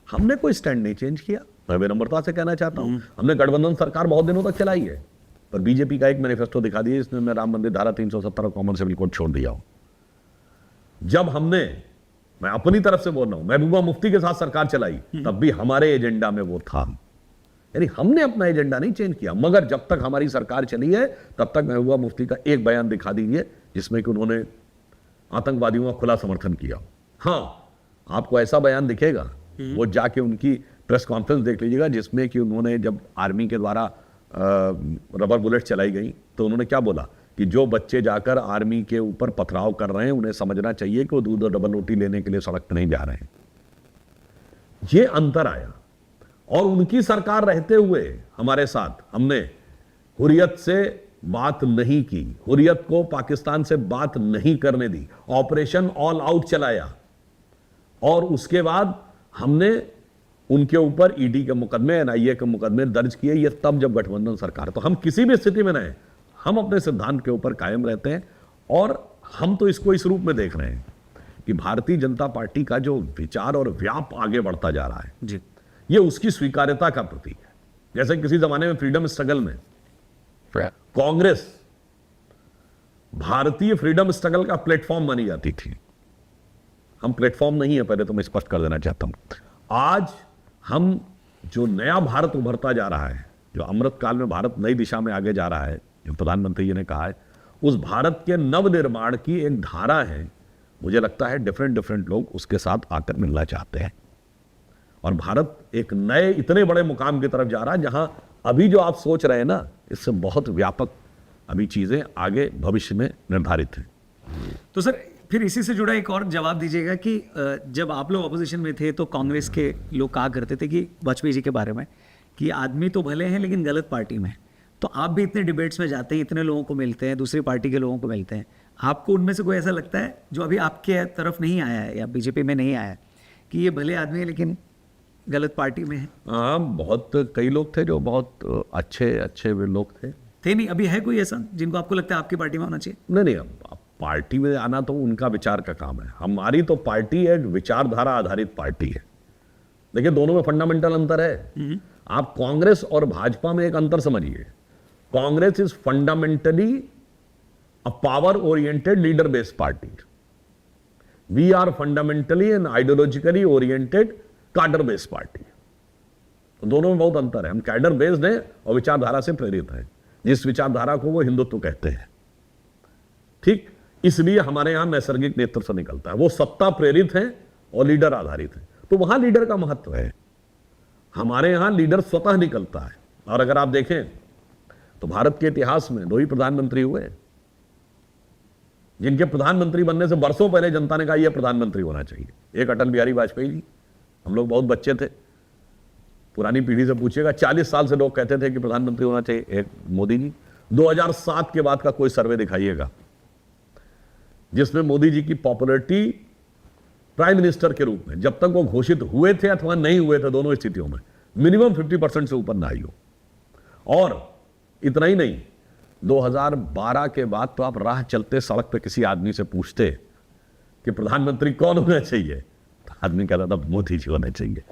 हमने कोई स्टैंड नहीं चेंज किया। मैं विनम्रता से कहना चाहता हूं, हमने गठबंधन सरकार बहुत दिनों तक चलाई है, पर बीजेपी का एक मैनिफेस्टो दिखा दिया जिसमें मैं राम मंदिर, धारा 370 और कॉमन सिविल कोड छोड़ दिया हूं। जब हमने, मैं अपनी तरफ से बोल रहा हूं, महबूबा मुफ्ती के साथ सरकार चलाई, तब भी हमारे एजेंडा में वो था, यानी हमने अपना एजेंडा नहीं चेंज किया। मगर जब तक हमारी सरकार चली है तब तक महबूबा मुफ्ती का एक बयान दिखा दीजिए जिसमें कि उन्होंने आतंकवादियों का खुला समर्थन किया। हाँ, आपको ऐसा बयान दिखेगा, वो जाके उनकी प्रेस कॉन्फ्रेंस देख लीजिएगा, जिसमें कि उन्होंने जब आर्मी के द्वारा रबर बुलेट चलाई गई तो उन्होंने क्या बोला कि जो बच्चे जाकर आर्मी के ऊपर पथराव कर रहे हैं उन्हें समझना चाहिए कि वो दूध और डबल रोटी लेने के लिए सड़क पर नहीं जा रहे हैं। ये अंतर आया। और उनकी सरकार रहते हुए हमारे साथ हमने हुर्रियत से बात नहीं की, हुर्रियत को पाकिस्तान से बात नहीं करने दी, ऑपरेशन ऑल आउट चलाया, और उसके बाद हमने उनके ऊपर ईडी के मुकदमे, एनआईए के मुकदमे दर्ज किए। ये तब जब गठबंधन सरकार, तो हम किसी भी स्थिति में रहें, हम अपने सिद्धांत के ऊपर कायम रहते हैं। और हम तो इसको इस रूप में देख रहे हैं कि भारतीय जनता पार्टी का जो विचार और व्याप आगे बढ़ता जा रहा है, जी ये उसकी स्वीकार्यता का प्रतीक है। जैसे किसी जमाने में फ्रीडम स्ट्रगल में कांग्रेस भारतीय फ्रीडम स्ट्रगल का प्लेटफॉर्म मानी जाती थी। हम प्लेटफॉर्म नहीं है, पहले तो मैं स्पष्ट कर देना चाहता हूं। आज हम जो नया भारत उभरता जा रहा है, जो अमृत काल में भारत नई दिशा में आगे जा रहा है, जो प्रधानमंत्री जी ने कहा है, उस भारत के नवनिर्माण की एक धारा है। मुझे लगता है डिफरेंट लोग उसके साथ आकर मिलना चाहते हैं और भारत एक नए इतने बड़े मुकाम की तरफ जा रहा है जहां अभी जो आप सोच रहे हैं ना, इससे बहुत व्यापक अभी चीजें आगे भविष्य में निर्धारित हैं। तो सर फिर इसी से जुड़ा एक और जवाब दीजिएगा कि जब आप लोग अपोजिशन में थे तो कांग्रेस के लोग कहा करते थे कि वाजपेयी जी के बारे में कि आदमी तो भले हैं लेकिन गलत पार्टी में। तो आप भी इतने डिबेट्स में जाते हैं, इतने लोगों को मिलते हैं, दूसरी पार्टी के लोगों को मिलते हैं, आपको उनमें से कोई ऐसा लगता है जो अभी आपके तरफ नहीं आया है या बीजेपी में नहीं आया है कि ये भले आदमी है लेकिन गलत पार्टी में है? हाँ, बहुत कई लोग थे जो बहुत अच्छे वे लोग थे नहीं, अभी है कोई ऐसा जिनको आपको लगता है आपकी पार्टी में होना चाहिए? नहीं, अब पार्टी में आना तो उनका विचार का काम है। हमारी तो पार्टी एक विचारधारा आधारित पार्टी है। देखिए, दोनों में फंडामेंटल अंतर है। आप कांग्रेस और भाजपा में एक अंतर समझिए। Congress is fundamentally a power oriented leader based party. We are fundamentally and ideologically oriented cadre based party. तो दोनों में बहुत अंतर है। हम कैडर बेस्ड हैं और विचारधारा से प्रेरित हैं, जिस विचारधारा को वो हिंदुत्व कहते हैं। ठीक, इसलिए हमारे यहां नैसर्गिक नेतृत्व निकलता है। वो सत्ता प्रेरित है और लीडर आधारित है, तो वहां लीडर का महत्व है। हमारे यहां लीडर स्वतः निकलता है। और अगर आप देखें तो भारत के इतिहास में 2 ही प्रधानमंत्री हुए जिनके प्रधानमंत्री बनने से वर्षों पहले जनता ने कहा यह प्रधानमंत्री होना चाहिए। एक अटल बिहारी वाजपेयी जी, हम लोग बहुत बच्चे थे, पुरानी पीढ़ी से पूछिएगा, 40 साल से लोग कहते थे कि प्रधानमंत्री होना चाहिए। एक मोदी जी, 2007 के बाद का कोई सर्वे दिखाइएगा जिसमें मोदी जी की पॉपुलैरिटी प्राइम मिनिस्टर के रूप में, जब तक वो घोषित हुए थे अथवा नहीं हुए थे, दोनों स्थितियों में मिनिमम 50% से ऊपर ना आई हो। और इतना ही नहीं, 2012 के बाद तो आप राह चलते सड़क पे किसी आदमी से पूछते कि प्रधानमंत्री कौन होना चाहिए, तो आदमी कहता था मोदी जी होने चाहिए।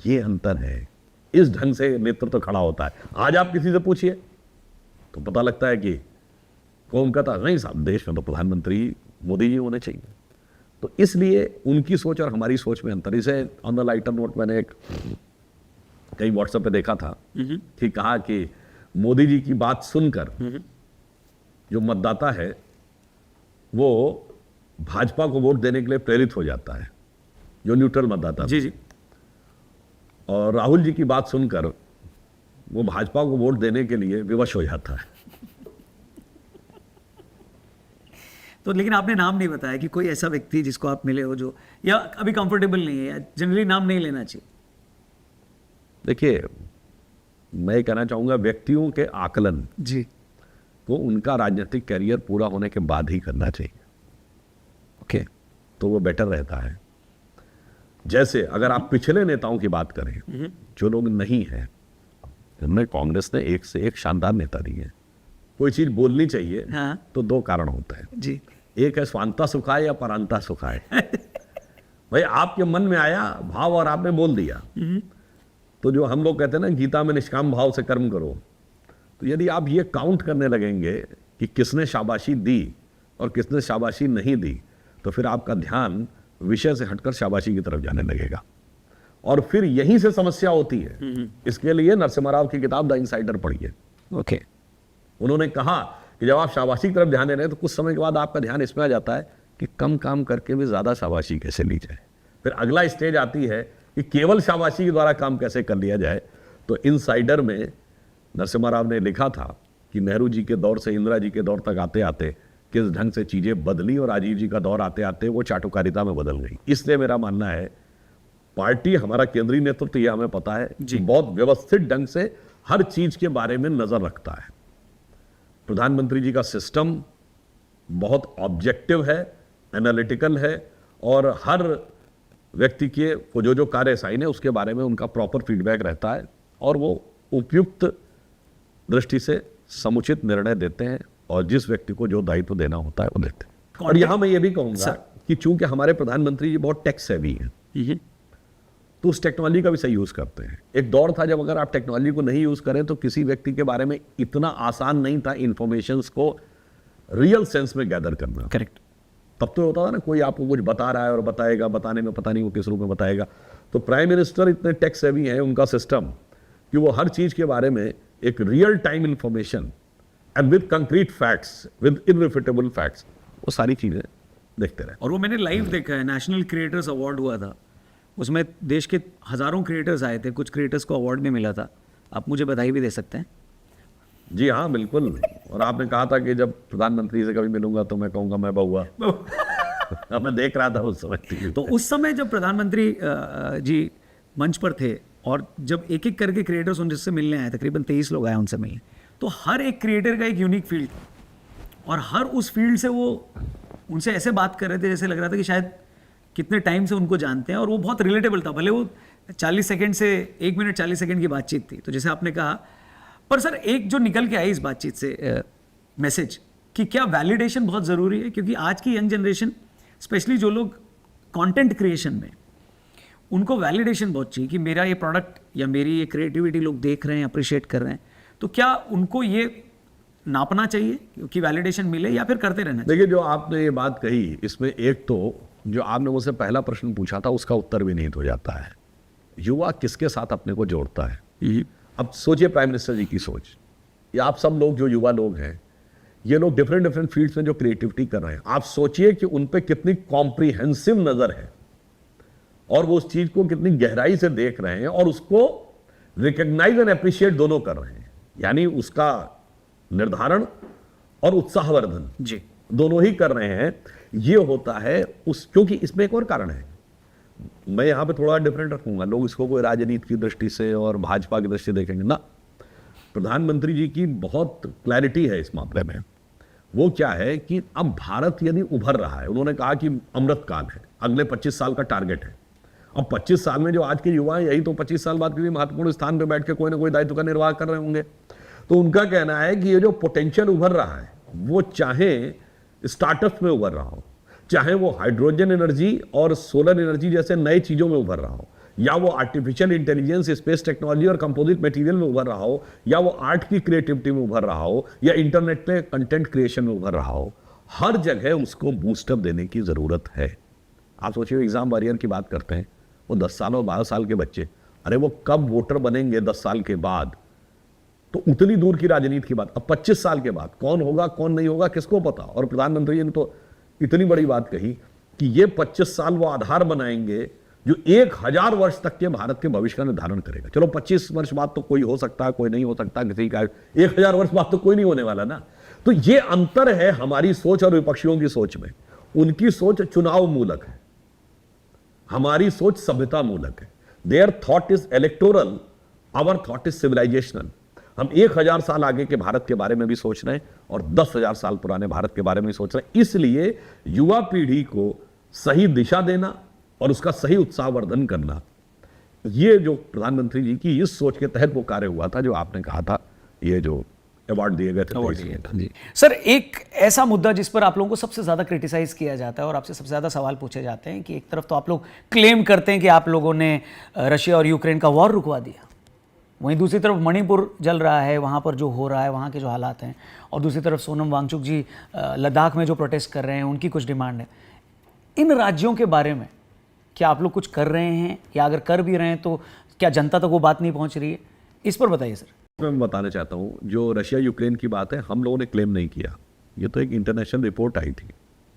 ये अंतर है। इस ढंग से नेतृत्व खड़ा होता है। आज आप किसी से पूछिए तो पता लगता है कि कौन कहता नहीं साहब, देश में तो प्रधानमंत्री मोदी जी होने चाहिए। तो इसलिए उनकी सोच और हमारी सोच में अंतर। इसे ऑन द लाइटर नोट मैंने एक कहीं व्हाट्सएप पे देखा था कि कहा कि मोदी जी की बात सुनकर जो मतदाता है वो भाजपा को वोट देने के लिए प्रेरित हो जाता है, जो न्यूट्रल मतदाता। जी। और राहुल जी की बात सुनकर वो भाजपा को वोट देने के लिए विवश हो जाता है। तो लेकिन आपने नाम नहीं बताया कि कोई ऐसा व्यक्ति जिसको आप मिले हो जो या अभी कंफर्टेबल नहीं है या जनरली नाम नहीं लेना चाहिए। देखिए, मैं कहना चाहूंगा व्यक्तियों के आकलन जी को उनका राजनीतिक कैरियर पूरा होने के बाद ही करना चाहिए। ओके, तो वो बेटर रहता है। जैसे अगर आप पिछले नेताओं की बात करें जो लोग नहीं हैं, इनमें कांग्रेस ने एक से एक शानदार नेता दिए। कोई चीज बोलनी चाहिए तो 2 कारण होते हैं जी। एक है स्वांता सुखाए या परांता सुखाए। भाई आपके मन में आया भाव और आपने बोल दिया। तो जो हम लोग कहते हैं ना गीता में निष्काम भाव से कर्म करो, तो यदि आप ये काउंट करने लगेंगे कि किसने शाबाशी दी और किसने शाबाशी नहीं दी, तो फिर आपका ध्यान विषय से हटकर शाबाशी की तरफ जाने लगेगा और फिर यहीं से समस्या होती है। इसके लिए नरसिम्हा राव की किताब द इनसाइडर पढ़िए। ओके, उन्होंने कहा कि जब आप शाबाशी की तरफ ध्यान दे रहे हैं तो कुछ समय के बाद आपका ध्यान इसमें आ जाता है कि कम काम करके भी ज्यादा शाबाशी कैसे ली जाए। फिर अगला स्टेज आती है कि केवल शाबाशी के द्वारा काम कैसे कर लिया जाए। तो इनसाइडर में नरसिम्हा राव ने लिखा था कि नेहरू जी के दौर से इंदिरा जी के दौर तक आते आते किस ढंग से चीजें बदली और राजीव जी का दौर आते आते वो चाटुकारिता में बदल गई। इसलिए मेरा मानना है पार्टी, हमारा केंद्रीय नेतृत्व, ये हमें पता है जी, बहुत व्यवस्थित ढंग से हर चीज के बारे में नजर रखता है। प्रधानमंत्री जी का सिस्टम बहुत ऑब्जेक्टिव है, एनालिटिकल है और हर व्यक्ति के को जो कार्य असाइन है उसके बारे में उनका प्रॉपर फीडबैक रहता है और वो उपयुक्त दृष्टि से समुचित निर्णय देते हैं और जिस व्यक्ति को जो दायित्व देना होता है वो देते हैं। और यहां मैं ये भी कहूंगा कि चूंकि हमारे प्रधानमंत्री जी बहुत टेक सेवी हैं, तो उस टेक्नोलॉजी का भी सही यूज करते हैं। एक दौर था जब अगर आप टेक्नोलॉजी को नहीं यूज करें तो किसी व्यक्ति के बारे में इतना आसान नहीं था इंफॉर्मेशन को रियल सेंस में गैदर करना। करेक्ट। तब तो होता था ना, कोई आपको कुछ बता रहा है और बताएगा, बताने में पता नहीं वो किस रूप में बताएगा। तो प्राइम मिनिस्टर इतने टेक सेवी हैं, उनका सिस्टम, कि वो हर चीज के बारे में एक real time information and with concrete facts, with irrefutable facts, वो सारी चीजें देखते रहे। और वो मैंने लाइव देखा है, नेशनल क्रिएटर्स अवार्ड हुआ था, उसमें देश के हजारों क्रिएटर्स आए थे, कुछ क्रिएटर्स को अवार्ड भी मिला था। आप मुझे बधाई भी दे सकते हैं। जी हाँ, बिल्कुल। और आपने कहा था कि जब प्रधानमंत्री से कभी मिलूंगा तो मैं कहूंगा मैं बहुआ। मैं देख रहा था उस समय। तो उस समय जब प्रधानमंत्री जी मंच पर थे और जब एक एक करके क्रिएटर्स उनसे मिलने आए, तकरीबन 23 लोग आए उनसे मिलने, तो हर एक क्रिएटर का एक यूनिक फील्ड था और हर उस फील्ड से वो उनसे ऐसे बात कर रहे थे जैसे लग रहा था कि शायद कितने टाइम से उनको जानते हैं, और वो बहुत रिलेटेबल था। भले वो 40 सेकंड से 1 मिनट 40 सेकंड की बातचीत थी, तो जैसे आपने कहा। पर सर, एक जो निकल के आई इस बातचीत से मैसेज कि क्या वैलिडेशन बहुत ज़रूरी है, क्योंकि आज की यंग जनरेशन, स्पेशली जो लोग कंटेंट क्रिएशन में, उनको वैलिडेशन बहुत चाहिए कि मेरा ये प्रोडक्ट या मेरी ये क्रिएटिविटी लोग देख रहे हैं, अप्रिशिएट कर रहे हैं। तो क्या उनको ये नापना चाहिए कि वैलिडेशन मिले, या फिर करते रहना चाहिए? देखिए, जो आपने ये बात कही, इसमें एक तो जो आपने मुझसे पहला प्रश्न पूछा था उसका उत्तर भी निहित हो जाता है। युवा किसके साथ अपने को जोड़ता है। अब सोचिए प्राइम मिनिस्टर जी की सोच, या आप सब लोग जो युवा लोग हैं, ये लोग डिफरेंट डिफरेंट फील्ड्स में जो क्रिएटिविटी कर रहे हैं, आप सोचिए कि उन पे कितनी कॉम्प्रिहेंसिव नजर है और वो उस चीज को कितनी गहराई से देख रहे हैं और उसको रिकॉग्नाइज एंड अप्रिशिएट दोनों कर रहे हैं। यानी उसका निर्धारण और उत्साहवर्धन जी दोनों ही कर रहे हैं। ये होता है क्योंकि इसमें एक और कारण है, मैं यहां पे थोड़ा डिफरेंट रखूंगा। लोग इसको कोई राजनीति की दृष्टि से और भाजपा की दृष्टि से देखेंगे ना। प्रधानमंत्री जी की बहुत क्लैरिटी है इस मामले में। वो क्या है कि अब भारत यदि उभर रहा है, उन्होंने कहा कि अमृत काल है, अगले 25 साल का टारगेट है। अब 25 साल में जो आज के युवा हैं, यही तो 25 साल बाद किसी महत्वपूर्ण स्थान पर बैठ के कोई ना कोई दायित्व का निर्वाह कर रहे होंगे। तो उनका कहना है कि ये जो पोटेंशियल उभर रहा है, वो चाहे स्टार्टअप में उभर रहा हो, चाहे वो हाइड्रोजन एनर्जी और सोलर एनर्जी जैसे नए चीजों में उभर रहा हो, या वो आर्टिफिशियल इंटेलिजेंस, स्पेस टेक्नोलॉजी और कंपोजिट मटेरियल में उभर रहा हो, या वो आर्ट की क्रिएटिविटी में उभर रहा हो, या इंटरनेट पे कंटेंट क्रिएशन में उभर रहा हो, हर जगह उसको बूस्टअप देने की जरूरत है। आप सोचिए, एग्जाम वॉरियर की बात करते हैं, वो 10 साल और 12 साल के बच्चे, अरे वो कब वोटर बनेंगे 10 साल के बाद, तो उतनी दूर की राजनीति की बात। अब 25 साल के बाद कौन होगा कौन नहीं होगा किसको पता। और प्रधानमंत्री जी ने तो इतनी बड़ी बात कही कि ये 25 साल वो आधार बनाएंगे जो 1000 वर्ष तक के भारत के भविष्य का निर्धारण करेगा। चलो 25 वर्ष बाद तो कोई हो सकता है, कोई नहीं हो सकता, किसी का 1000 वर्ष बाद तो कोई नहीं होने वाला ना। तो ये अंतर है हमारी सोच और विपक्षियों की सोच में। उनकी सोच चुनाव मूलक है, हमारी सोच सभ्यता मूलक है। Their thought is electoral, our thought is civilisational. हम 1000 साल आगे के भारत के बारे में भी सोच रहे हैं और 10,000 साल पुराने भारत के बारे में भी सोच रहे हैं। इसलिए युवा पीढ़ी को सही दिशा देना और उसका सही उत्साहवर्धन करना, ये जो प्रधानमंत्री जी की इस सोच के तहत वो कार्य हुआ था, जो आपने कहा था, ये जो अवार्ड दिए गए थे। सर, एक ऐसा मुद्दा जिस पर आप लोगों को सबसे ज्यादा क्रिटिसाइज किया जाता है और आपसे सबसे ज्यादा सवाल पूछे जाते हैं कि एक तरफ तो आप लोग क्लेम करते हैं कि आप लोगों ने रशिया और यूक्रेन का वॉर रुकवा दिया, वहीं दूसरी तरफ मणिपुर जल रहा है, वहाँ पर जो हो रहा है, वहाँ के जो हालात हैं, और दूसरी तरफ सोनम वांगचुक जी लद्दाख में जो प्रोटेस्ट कर रहे हैं, उनकी कुछ डिमांड है। इन राज्यों के बारे में क्या आप लोग कुछ कर रहे हैं, या अगर कर भी रहे हैं तो क्या जनता तक वो बात नहीं पहुँच रही है? इस पर बताइए सर। मैं बताना चाहता हूँ, जो रशिया यूक्रेन की बात है, हम लोगों ने क्लेम नहीं किया। ये तो एक इंटरनेशनल रिपोर्ट आई थी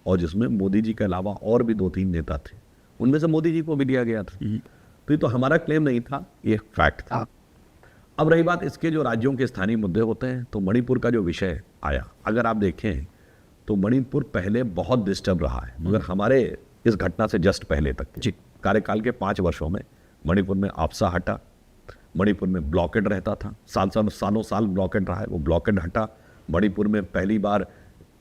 और जिसमें मोदी जी के अलावा और भी 2-3 नेता थे, उनमें से मोदी जी को भी लिया गया था। तो ये तो हमारा क्लेम नहीं था, ये फैक्ट था। अब रही बात इसके जो राज्यों के स्थानीय मुद्दे होते हैं, तो मणिपुर का जो विषय आया, अगर आप देखें तो मणिपुर पहले बहुत डिस्टर्ब रहा है, मगर हमारे इस घटना से जस्ट पहले तक जी कार्यकाल के 5 वर्षों में मणिपुर में आपसा हटा, मणिपुर में ब्लॉकेड रहता था, सालों साल ब्लॉकेड रहा है, वो ब्लॉकेड हटा। मणिपुर में पहली बार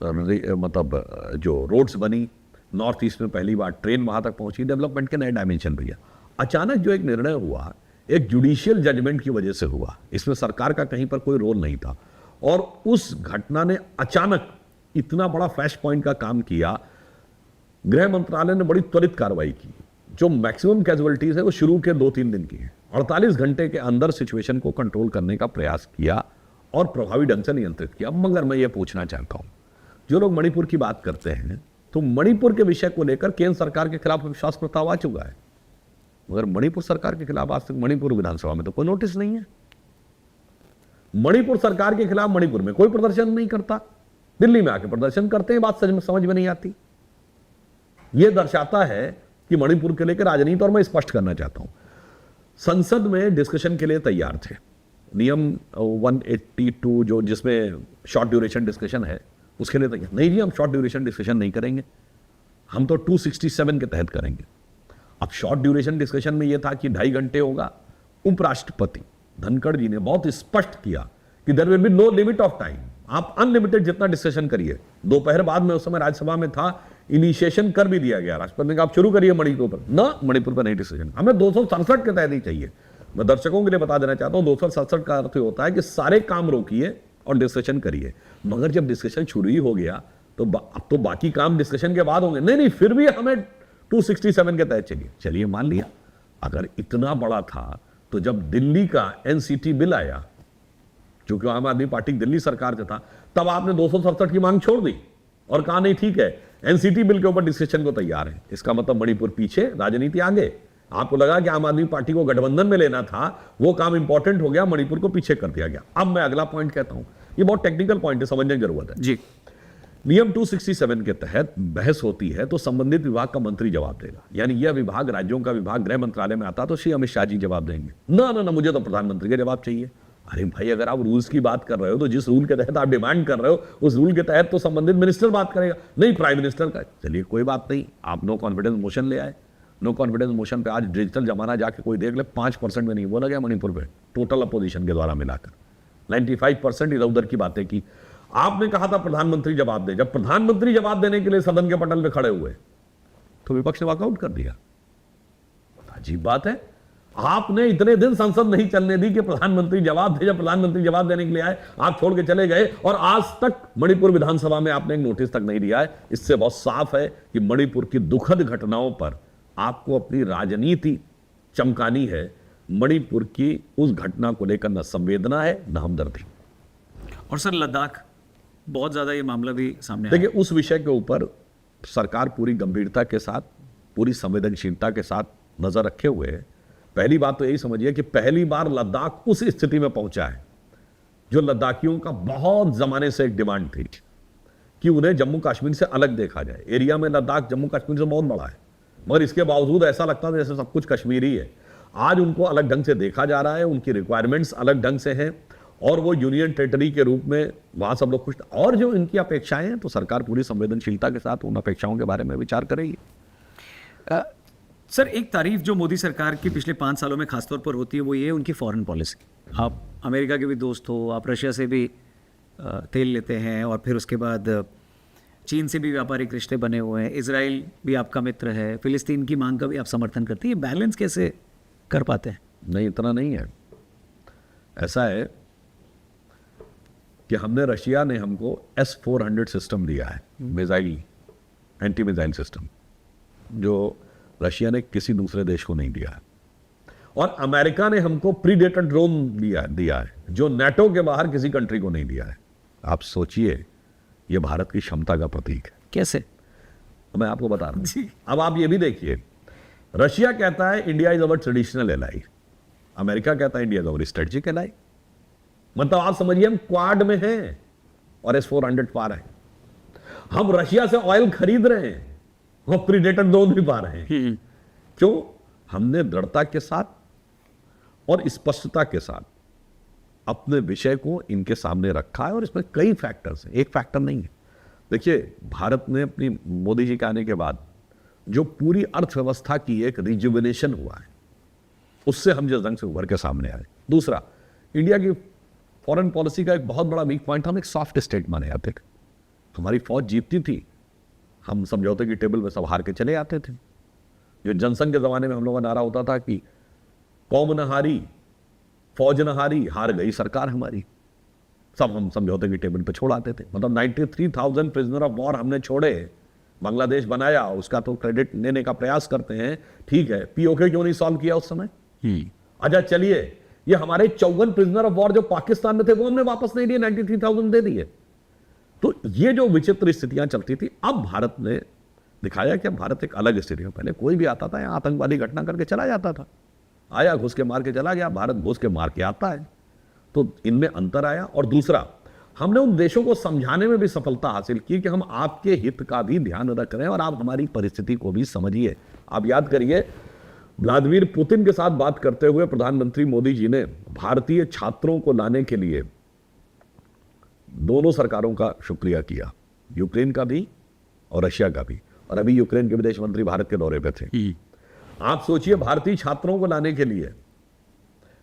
मतलब जो रोड्स बनी, नॉर्थ ईस्ट में पहली बार ट्रेन वहाँ तक पहुँची, डेवलपमेंट के नए डायमेंशन भैया। अचानक जो एक निर्णय हुआ, एक जुडिशियल जजमेंट की वजह से हुआ, इसमें सरकार का कहीं पर कोई रोल नहीं था, और उस घटना ने अचानक इतना बड़ा फ्लैश पॉइंट का काम किया गृह मंत्रालय ने बड़ी त्वरित कार्रवाई की। जो मैक्सिमम कैजुअलिटीज है वो शुरू के 2-3 दिन की है। 48 घंटे के अंदर सिचुएशन को कंट्रोल करने का प्रयास किया और प्रभावी ढंग से नियंत्रित किया। मगर मैं ये पूछना चाहता हूं, जो लोग मणिपुर की बात करते हैं, तो मणिपुर के विषय को लेकर केंद्र सरकार के खिलाफ विश्वास प्रस्ताव आ चुका है, मगर मणिपुर सरकार के खिलाफ आज तक मणिपुर विधानसभा में तो कोई नोटिस नहीं है। मणिपुर सरकार के खिलाफ मणिपुर में कोई प्रदर्शन नहीं करता, दिल्ली में आके प्रदर्शन करते हैं। बात समझ में नहीं आती। यह दर्शाता है कि मणिपुर के लेकर राजनीति, और मैं स्पष्ट करना चाहता हूं, संसद में डिस्कशन के लिए तैयार थे। नियम 182 जो जिसमें शॉर्ट ड्यूरेशन डिस्कशन है, उसके लिए तैयार नहीं जी, हम शॉर्ट ड्यूरेशन डिस्कशन नहीं करेंगे, हम तो 267 के तहत करेंगे। अब शॉर्ट ड्यूरेशन डिस्कशन में यह था कि 2.5 घंटे होगा। उपराष्ट्रपति धनखड़ जी ने बहुत स्पष्ट किया कि there will be no limit of time, आप अनलिमिटेड जितना डिस्कशन करिए। दोपहर बाद में उस समय राज्यसभा में था, इनिशिएशन कर भी दिया गया, राष्ट्रपति ने कहा आप शुरू करिए मणिपुर पर। ना, मणिपुर पर नहीं डिस्कशन, हमें 267 के तहत ही चाहिए। मैं दर्शकों के लिए बता देना चाहता हूं, 267 का अर्थ होता है कि सारे काम रोकिए और डिस्कशन करिए। मगर जब डिस्कशन शुरू ही हो गया तो अब तो बाकी काम डिस्कशन के बाद होंगे। नहीं, फिर भी हमें 267 के तहत चाहिए। चलिए मान लिया, अगर इतना बड़ा था तो जब दिल्ली का एनसीटी बिल आया, क्योंकि आम आदमी पार्टी दिल्ली सरकार से था, तब आपने 267 की मांग छोड़ दी और कहा नहीं ठीक है, एनसीटी बिल के ऊपर डिस्कशन को तैयार है। इसका मतलब मणिपुर पीछे, राजनीति आगे। आपको लगा कि आम आदमी पार्टी को गठबंधन में लेना था, वो काम इंपॉर्टेंट हो गया, मणिपुर को पीछे कर दिया गया। अब मैं अगला पॉइंट कहता हूं, ये बहुत टेक्निकल पॉइंट है, समझने की जरूरत है जी। नियम 267 के तहत बहस होती है तो संबंधित विभाग का मंत्री जवाब देगा, यानी यह विभाग, राज्यों का विभाग गृह मंत्रालय में आता तो श्री अमित शाह जी जवाब देंगे। ना, मुझे तो प्रधानमंत्री का जवाब चाहिए। अरे भाई, अगर आप रूल्स की बात कर रहे हो तो जिस रूल के तहत आप डिमांड कर रहे हो उस रूल के तहत तो संबंधित मिनिस्टर बात करेगा, नहीं प्राइम मिनिस्टर का। चलिए कोई बात नहीं, आप नो कॉन्फिडेंस मोशन ले आए। नो कॉन्फिडेंस मोशन पे आज डिजिटल जमाना जाके कोई देख ले, 5% में नहीं बोला गया मणिपुर पे, टोटल अपोजिशन के द्वारा मिलाकर 95% इधर उधर की बातें की। आपने कहा था प्रधानमंत्री जवाब दे, जब प्रधानमंत्री जवाब देने के लिए सदन के पटल पे खड़े हुए तो विपक्ष ने वॉकआउट कर दिया। अजीब बात है, आपने इतने दिन संसद नहीं चलने दी कि प्रधानमंत्री जवाब दे। जब प्रधानमंत्री जवाब देने के लिए आए, आप छोड़ के चले गए, और आज तक मणिपुर विधानसभा में आपने एक नोटिस तक नहीं दिया है। इससे बहुत साफ है कि मणिपुर की दुखद घटनाओं पर आपको अपनी राजनीति चमकानी है। मणिपुर की उस घटना को लेकर न संवेदना है न हमदर्दी। और सर लद्दाख, बहुत ज़्यादा ये मामला भी सामने देखिए, उस विषय के ऊपर सरकार पूरी गंभीरता के साथ, पूरी संवेदनशीलता के साथ नजर रखे हुए है। पहली बात तो यही समझिए कि पहली बार लद्दाख उस स्थिति में पहुंचा है जो लद्दाखियों का बहुत जमाने से एक डिमांड थी कि उन्हें जम्मू कश्मीर से अलग देखा जाए। एरिया में लद्दाख जम्मू कश्मीर से बहुत बड़ा है, मगर इसके बावजूद ऐसा लगता था जैसे सब कुछ कश्मीरी है। आज उनको अलग ढंग से देखा जा रहा है, उनकी रिक्वायरमेंट्स अलग ढंग से हैं और वो यूनियन टेरिटरी के रूप में वहां सब लोग खुश। और जो इनकी अपेक्षाएं हैं, तो सरकार पूरी संवेदनशीलता के साथ उन अपेक्षाओं के बारे में विचार करेगी। सर, एक तारीफ जो मोदी सरकार की पिछले 5 सालों में खासतौर पर होती है वो ये उनकी फॉरेन पॉलिसी। आप अमेरिका के भी दोस्त हो, आप रशिया से भी तेल लेते हैं, और फिर उसके बाद चीन से भी व्यापारिक रिश्ते बने हुए हैं, इजराइल भी आपका मित्र है, फिलिस्तीन की मांग का भी आप समर्थन करते हैं। ये बैलेंस कैसे कर पाते हैं? नहीं, इतना नहीं है। ऐसा है कि रशिया ने हमको S-400 सिस्टम दिया है, मिसाइल, एंटी मिसाइल सिस्टम, जो रशिया ने किसी दूसरे देश को नहीं दिया है। और अमेरिका ने हमको प्रीडेटर ड्रोन दिया है, जो नेटो के बाहर किसी कंट्री को नहीं दिया है। आप सोचिए, यह भारत की क्षमता का प्रतीक है। कैसे? मैं आपको बता रहा हूं। अब आप ये भी देखिए, रशिया कहता है India is our traditional ally, America कहता है India is our strategic ally. मतलब आप समझिए, हम क्वाड में हैं और S-400 पा रहे हैं। हम रशिया से ऑयल खरीद रहे हैं और प्रीडेटर ड्रोन भी पा रहे हैं। क्यों? हमने दृढ़ता के साथ और स्पष्टता के साथ अपने विषय को इनके सामने रखा है, और इसमें कई फैक्टर्स हैं, एक फैक्टर नहीं है। देखिए, भारत ने अपनी, मोदी जी के आने के बाद जो पूरी अर्थव्यवस्था की एक रिजुविनेशन हुआ है, उससे हम जिस ढंग से उभर के सामने आए। दूसरा, इंडिया की फॉरेन पॉलिसी का एक बहुत बड़ा वीक पॉइंट, हम एक सॉफ्ट स्टेट माने जाते थे। हमारी फौज जीतती थी, हम समझौते की टेबल पे सब हार के चले आते थे। जो जनसंघ के जमाने में हम लोगों का नारा होता था कि कौम न हारी, फौज न हारी, हार गई सरकार हमारी, सब हम समझौते की टेबल पे छोड़ आते थे। मतलब 93,000 प्रिजनर ऑफ वॉर हमने छोड़े, बांग्लादेश बनाया, उसका तो क्रेडिट लेने का प्रयास करते हैं, ठीक है। पीओके क्यों नहीं सॉल्व किया उस समय? अच्छा चलिए, ये हमारे 54 प्रिजनर ऑफ वॉर जो पाकिस्तान में थे वो हमने वापस नहीं दिए, 93,000 दे दिए। तो ये जो विचित्र स्थितियां चलती थी, अब भारत ने दिखाया कि अब भारत एक अलग स्थिति में, पहले कोई भी आता था यहाँ आतंकवादी घटना करके चला जाता था, आया घुस के मार के चला गया, भारत घुस के मार के आता है। तो इनमें अंतर आया। और दूसरा, हमने उन देशों को समझाने में भी सफलता हासिल की कि हम आपके हित का भी ध्यान रख रहे हैं और आप हमारी परिस्थिति को भी समझिए। आप याद करिए, व्लादिमीर पुतिन के साथ बात करते हुए प्रधानमंत्री मोदी जी ने भारतीय छात्रों को लाने के लिए दोनों सरकारों का शुक्रिया किया, यूक्रेन का भी और रशिया का भी। और अभी यूक्रेन के विदेश मंत्री भारत के दौरे पे थे। आप सोचिए, भारतीय छात्रों को लाने के लिए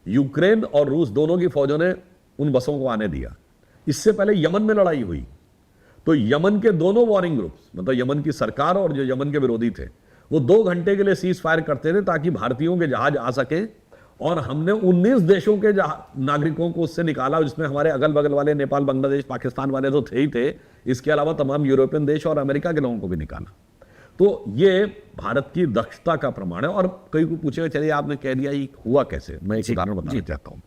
यूक्रेन और रूस दोनों की फौजों ने उन बसों को आने दिया। इससे पहले यमन में लड़ाई हुई तो यमन के दोनों वॉरिंग ग्रुप्स, मतलब यमन की सरकार और जो यमन के विरोधी थे, वो 2 घंटे के लिए सीज फायर करते थे ताकि भारतीयों के जहाज आ सके। और हमने 19 देशों के नागरिकों को उससे निकाला, जिसमें हमारे अगल बगल वाले नेपाल, बांग्लादेश, पाकिस्तान वाले तो थे ही थे, इसके अलावा तमाम यूरोपियन देश और अमेरिका के लोगों को भी निकाला। तो ये भारत की दक्षता का प्रमाण है। और कई को पूछेगा, चलिए आपने कह दिया, ये हुआ कैसे? मैं एक उदाहरण बताना चाहता हूँ।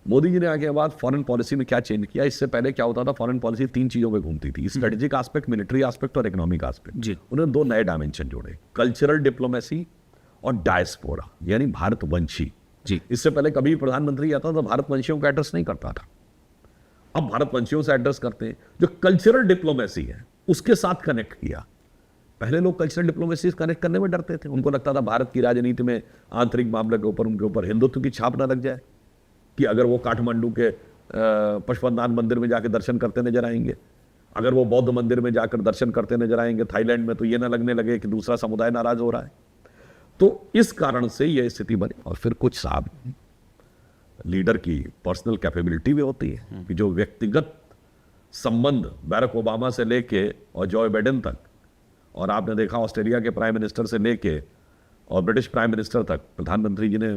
मोदी जी ने आगे बाद फॉरेन पॉलिसी में क्या चेंज किया? इससे पहले क्या होता था, फॉरेन पॉलिसी 3 चीजों पे घूमती थी, स्ट्रेटेजिक एस्पेक्ट, मिलिट्री एस्पेक्ट और इकोनॉमिक एस्पेक्ट। जी। उन्होंने 2 नए डायमेंशन जोड़े, कल्चरल डिप्लोमेसी और डायस्पोरा, यानी भारतवंशी। जी। इससे पहले कभी प्रधानमंत्री आता तो भारतवंशियों को एड्रेस नहीं करता था, अब भारतवंशियों से एड्रेस करते हैं। जो कल्चरल डिप्लोमेसी है उसके साथ कनेक्ट किया। पहले लोग कल्चरल डिप्लोमेसी से कनेक्ट करने में डरते थे, उनको लगता था भारत की राजनीति में आंतरिक मामले के ऊपर उनके ऊपर हिंदुत्व की छाप ना लग जाए, कि अगर वो काठमांडू के पशुपतिनाथ मंदिर में जाकर दर्शन करते नजर आएंगे, अगर वो बौद्ध मंदिर में जाकर दर्शन करते नजर आएंगे थाईलैंड में, तो ये ना लगने लगे कि दूसरा समुदाय नाराज हो रहा है। तो इस कारण से यह स्थिति बनी। और फिर कुछ साहब लीडर की पर्सनल कैपेबिलिटी भी होती है कि जो व्यक्तिगत संबंध बैरक ओबामा से लेके और जॉय बाइडेन तक, और आपने देखा ऑस्ट्रेलिया के प्राइम मिनिस्टर से लेके और ब्रिटिश प्राइम मिनिस्टर तक, प्रधानमंत्री जी ने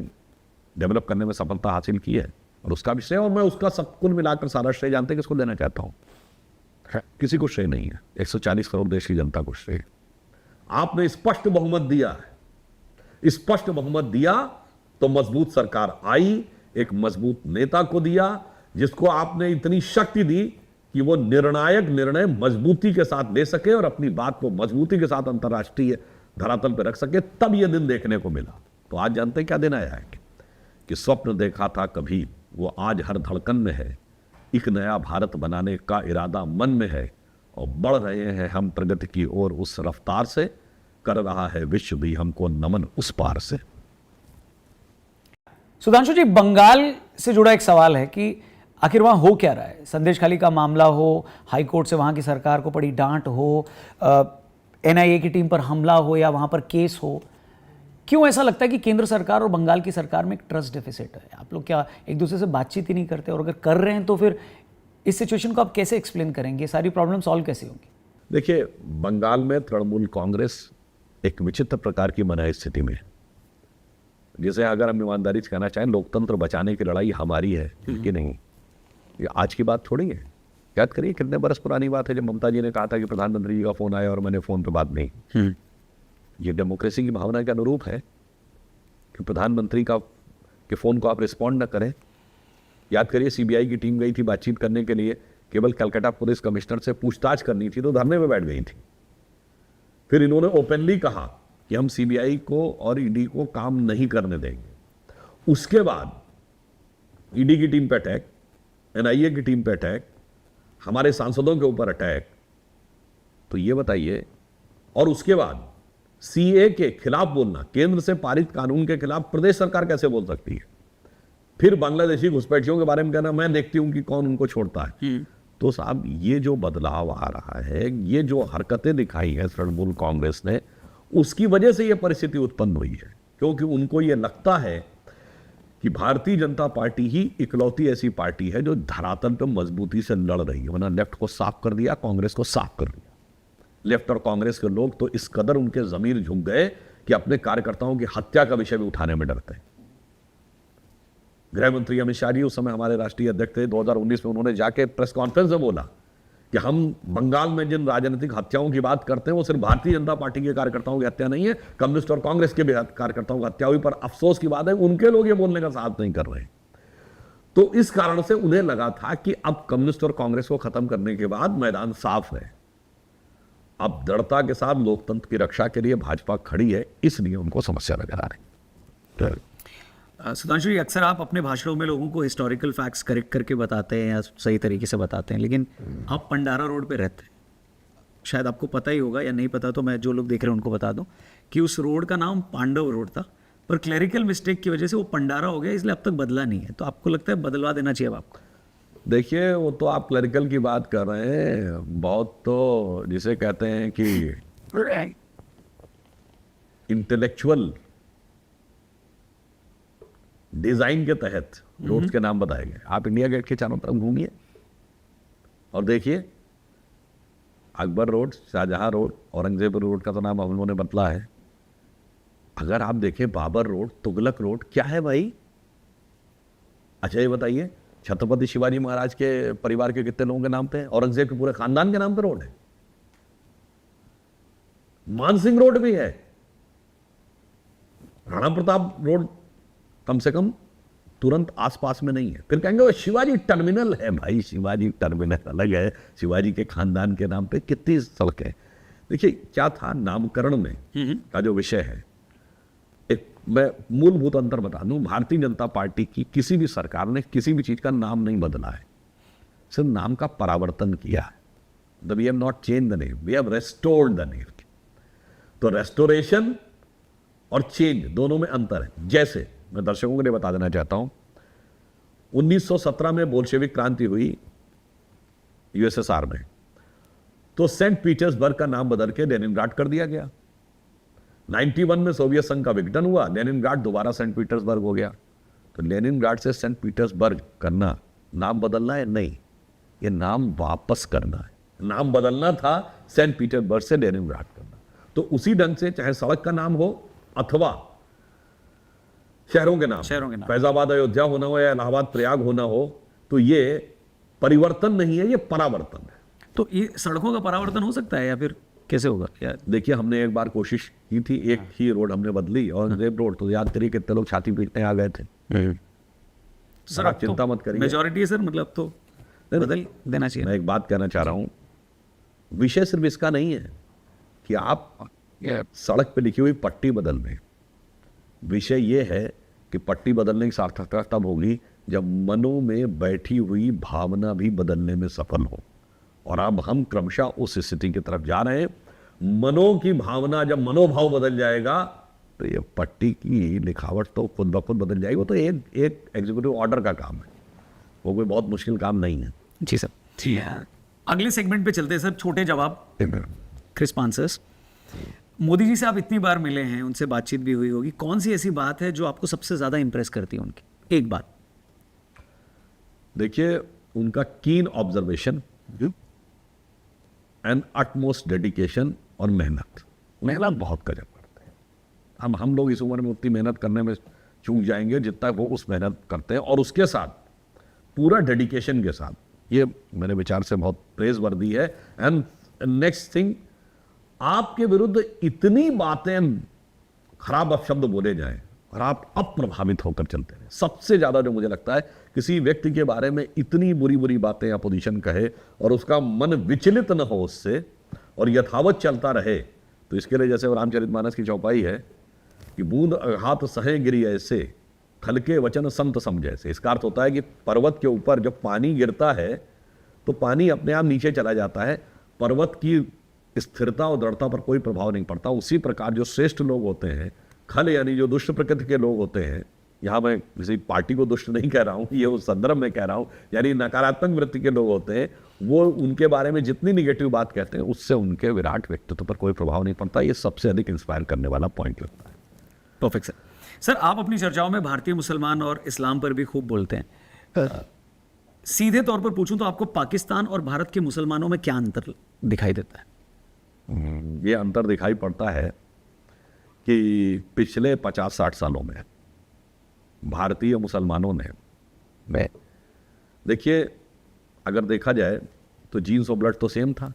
डेवलप करने में सफलता हासिल की है। और उसका भी श्रेय, और मैं उसका सब कुल मिलाकर सारा श्रेय जानते हैं किसको देना चाहता हूं? किसी को श्रेय नहीं है, 140 करोड़ देश की जनता को श्रेय। आपने स्पष्ट बहुमत दिया है, स्पष्ट बहुमत दिया तो मजबूत सरकार आई, एक मजबूत नेता को दिया जिसको आपने इतनी शक्ति दी कि वो निर्णायक निर्णय मजबूती के साथ ले सके और अपनी बात को मजबूती के साथ अंतर्राष्ट्रीय धरातल पर रख सके। तब यह दिन देखने को मिला। तो आज जानते हैं क्या दिन आया है कि स्वप्न देखा था कभी, वो आज हर धड़कन में है। एक नया भारत बनाने का इरादा मन में है और बढ़ रहे हैं हम प्रगति की ओर उस रफ्तार से, कर रहा है विश्व भी हमको नमन उस पार से। सुधांशु जी, बंगाल से जुड़ा एक सवाल है कि आखिर वहाँ हो क्या रहा है? संदेशखाली का मामला हो, हाई कोर्ट से वहाँ की सरकार को पड़ी डांट हो, NIA की टीम पर हमला हो या वहाँ पर केस हो, क्यों ऐसा लगता है कि केंद्र सरकार और बंगाल की सरकार में एक ट्रस्ट डेफिसिट है? आप लोग क्या एक दूसरे से बातचीत ही नहीं करते? और अगर कर रहे हैं तो फिर इस सिचुएशन को आप कैसे एक्सप्लेन करेंगे? सारी प्रॉब्लम सॉल्व कैसे होंगी? देखिए, बंगाल में तृणमूल कांग्रेस एक विचित्र प्रकार की मना स्थिति में, जिसे अगर हम ईमानदारी से कहना चाहें, लोकतंत्र बचाने की लड़ाई हमारी है कि नहीं, ये आज की बात थोड़ी है। याद करिए कितने बरस पुरानी बात है जब ममता जी ने कहा था कि प्रधानमंत्री जी का फोन आया और मैंने फोन पे बात नहीं। ये डेमोक्रेसी की भावना के अनुरूप है कि प्रधानमंत्री के फोन को आप रिस्पॉन्ड न करें। याद करिए, CBI की टीम गई थी बातचीत करने के लिए, केवल कलकत्ता पुलिस कमिश्नर से पूछताछ करनी थी तो धरने में बैठ गई थी। फिर इन्होंने ओपनली कहा कि हम CBI को और ED को काम नहीं करने देंगे। उसके बाद ED की टीम पे अटैक, NIA की टीम पे अटैक, हमारे सांसदों के ऊपर अटैक। तो ये बताइए, और उसके बाद CA के खिलाफ बोलना, केंद्र से पारित कानून के खिलाफ प्रदेश सरकार कैसे बोल सकती है? फिर बांग्लादेशी घुसपैठियों के बारे में कहना, मैं देखती हूं कि कौन उनको छोड़ता है। तो साहब, ये जो बदलाव आ रहा है, ये जो हरकतें दिखाई है तृणमूल कांग्रेस ने, उसकी वजह से ये परिस्थिति उत्पन्न हुई है। क्योंकि उनको ये लगता है कि भारतीय जनता पार्टी ही इकलौती ऐसी पार्टी है जो धरातल पर मजबूती से लड़ रही है। वरना लेफ्ट को साफ कर दिया, कांग्रेस को साफ कर दिया। लेफ्ट और कांग्रेस के लोग तो इस कदर उनके जमीर झुक गए कि अपने कार्यकर्ताओं की हत्या का विषय भी उठाने में डरते हैं। गृह मंत्री अमित शाह जी उस समय हमारे राष्ट्रीय अध्यक्ष थे। 2019 में उन्होंने जाके प्रेस कॉन्फ्रेंस में बोला कि हम बंगाल में जिन राजनीतिक हत्याओं की बात करते हैं वो सिर्फ भारतीय जनता पार्टी के कार्यकर्ताओं की हत्या नहीं है, कम्युनिस्ट और कांग्रेस के भी कार्यकर्ताओं की हत्या हुई। पर अफसोस की बात है उनके लोग ये बोलने का साथ नहीं कर रहे। तो इस कारण से उन्हें लगा था कि अब कम्युनिस्ट और कांग्रेस को खत्म करने के बाद मैदान साफ है, अब दृढ़ता के साथ लोकतंत्र की रक्षा के लिए भाजपा खड़ी है, इसलिए उनको समस्या नजर आ रही। सुधांशु जी, अक्सर आप अपने भाषणों में लोगों को हिस्टोरिकल फैक्ट्स करेक्ट करके बताते हैं या सही तरीके से बताते हैं, लेकिन आप पंडारा रोड पे रहते हैं, शायद आपको पता ही होगा या नहीं पता, तो मैं जो लोग देख रहे हैं उनको बता दूं कि उस रोड का नाम पांडव रोड था, पर क्लरिकल मिस्टेक की वजह से वो पंडारा हो गया, इसलिए अब तक बदला नहीं है। तो आपको लगता है बदलवा देना चाहिए अब आपको? देखिए, वो तो आप क्लरिकल की बात कर रहे हैं, बहुत तो जिसे कहते हैं कि इंटेलेक्चुअल डिजाइन के तहत रोड्स के नाम बताए गए। आप इंडिया गेट के चारों तरफ घूमिए और देखिए, Akbar road, Shahjahan road, Aurangzeb road का तो नाम हम लोगों ने बदला है। अगर आप देखें बाबर रोड, तुगलक रोड, क्या है भाई? अच्छा ये बताइए, छत्रपति शिवाजी महाराज के परिवार के कितने लोगों के नाम पे है? औरंगजेब के पूरे खानदान के नाम पे रोड है। मानसिंह रोड भी है, राणा प्रताप रोड कम से कम तुरंत आसपास में नहीं है। फिर कहेंगे वो शिवाजी टर्मिनल है। भाई शिवाजी टर्मिनल अलग है, शिवाजी के खानदान के नाम पे कितनी सड़कें। देखिए क्या था, नामकरण में का जो विषय है, एक मैं मूलभूत अंतर बता दूं, भारतीय जनता पार्टी की किसी भी सरकार ने किसी भी चीज का नाम नहीं बदला है, सिर्फ नाम का परावर्तन किया है। We have not change the name, we have restored the name. तो रेस्टोरेशन और चेंज दोनों में अंतर है। जैसे मैं दर्शकों के लिए बता देना चाहता हूं, 1917 में बोल्शेविक क्रांति हुई यूएसएसआर में, तो सेंट पीटर्सबर्ग का नाम बदल के लेनिनग्राड कर दिया गया। 91 में सोवियत संघ का विघटन हुआ, लेनिनग्राड दोबारा सेंट पीटर्सबर्ग हो गया। तो लेनिनग्राड से सेंट पीटर्सबर्ग करना नाम बदलना है? नहीं, ये नाम वापस करना है। नाम बदलना था सेंट पीटर्सबर्ग से लेनिनग्राड करना। तो उसी ढंग से चाहे सड़क का नाम हो अथवा शहरों के नाम, फैजाबाद अयोध्या होना हो या इलाहाबाद प्रयाग होना हो, तो ये परिवर्तन नहीं है, ये परावर्तन है। तो ये सड़कों का परावर्तन हो सकता है या फिर कैसे होगा यार? देखिए, हमने एक बार कोशिश की थी, एक ही रोड हमने बदली, औरंगजेब रोड, तो याद करिए कितने लोग छाती पीटने आ गए थे। सर आप चिंता मत करिए, मेजॉरिटी है सर, मतलब तो बदल देना चाहिए। मैं एक बात कहना चाह रहा हूं, विषय सिर्फ इसका नहीं है कि आप सड़क पे लिखी हुई पट्टी बदल दें। विषय यह है कि पट्टी बदलने की सार्थकता तब होगी जब मनों में बैठी हुई भावना भी बदलने में सफल हो। और अब हम क्रमशः उस स्थिति की तरफ जा रहे हैं। मनों की भावना, जब मनोभाव बदल जाएगा तो ये पट्टी की लिखावट तो खुद ब खुद बदल जाएगी। वो तो एक एग्जीक्यूटिव ऑर्डर का काम है, वो कोई बहुत मुश्किल काम नहीं है। जी सर, ठीक है। अगले सेगमेंट पे चलते हैं सर, छोटे जवाब, क्रिस्प आंसर्स। मोदी जी से आप इतनी बार मिले हैं, उनसे बातचीत भी हुई होगी, कौन सी ऐसी बात है जो आपको सबसे ज्यादा इंप्रेस करती है उनकी? एक बात। देखिए, उनका कीन ऑब्जर्वेशन एंड अटमोस्ट डेडिकेशन और मेहनत बहुत गजब करते हैं। हम लोग इस उम्र में उतनी मेहनत करने में चूक जाएंगे जितना वो उस मेहनत करते हैं, और उसके साथ पूरा डेडिकेशन के साथ। ये मेरे विचार से बहुत प्रेज वर्दी है। एंड नेक्स्ट थिंग, आपके विरुद्ध इतनी बातें, खराब अपशब्द बोले जाएं और आप अप्रभावित होकर चलते रहे। सबसे ज्यादा जो मुझे लगता है, किसी व्यक्ति के बारे में इतनी बुरी बुरी बातें अपोजिशन कहे और उसका मन विचलित न हो उससे और यथावत चलता रहे, तो इसके लिए जैसे रामचरितमानस की चौपाई है कि बूंद हाथ सहे गिरी ऐसे, खलके वचन संत समझे से। इसका अर्थ होता है कि पर्वत के ऊपर जब पानी गिरता है तो पानी अपने आप नीचे चला जाता है, पर्वत की स्थिरता और दृढ़ता पर कोई प्रभाव नहीं पड़ता। उसी प्रकार जो श्रेष्ठ लोग होते हैं, खल यानी जो दुष्ट प्रकृति के लोग होते हैं, यहाँ मैं किसी पार्टी को दुष्ट नहीं कह रहा हूँ, ये उस संदर्भ में कह रहा हूँ, यानी नकारात्मक वृत्ति के लोग होते हैं, वो उनके बारे में जितनी निगेटिव बात कहते हैं उससे उनके विराट व्यक्तित्व पर कोई प्रभाव नहीं पड़ता। ये सबसे अधिक इंस्पायर करने वाला पॉइंट लगता है। Perfect sir. सर, आप अपनी चर्चाओं में भारतीय मुसलमान और इस्लाम पर भी खूब बोलते हैं। सीधे तौर पर पूछूं तो आपको पाकिस्तान और भारत के मुसलमानों में क्या अंतर दिखाई देता है? ये अंतर दिखाई पड़ता है कि पिछले 50-60 सालों में भारतीय मुसलमानों ने, देखिए अगर देखा जाए तो जीन्स और ब्लड तो सेम था,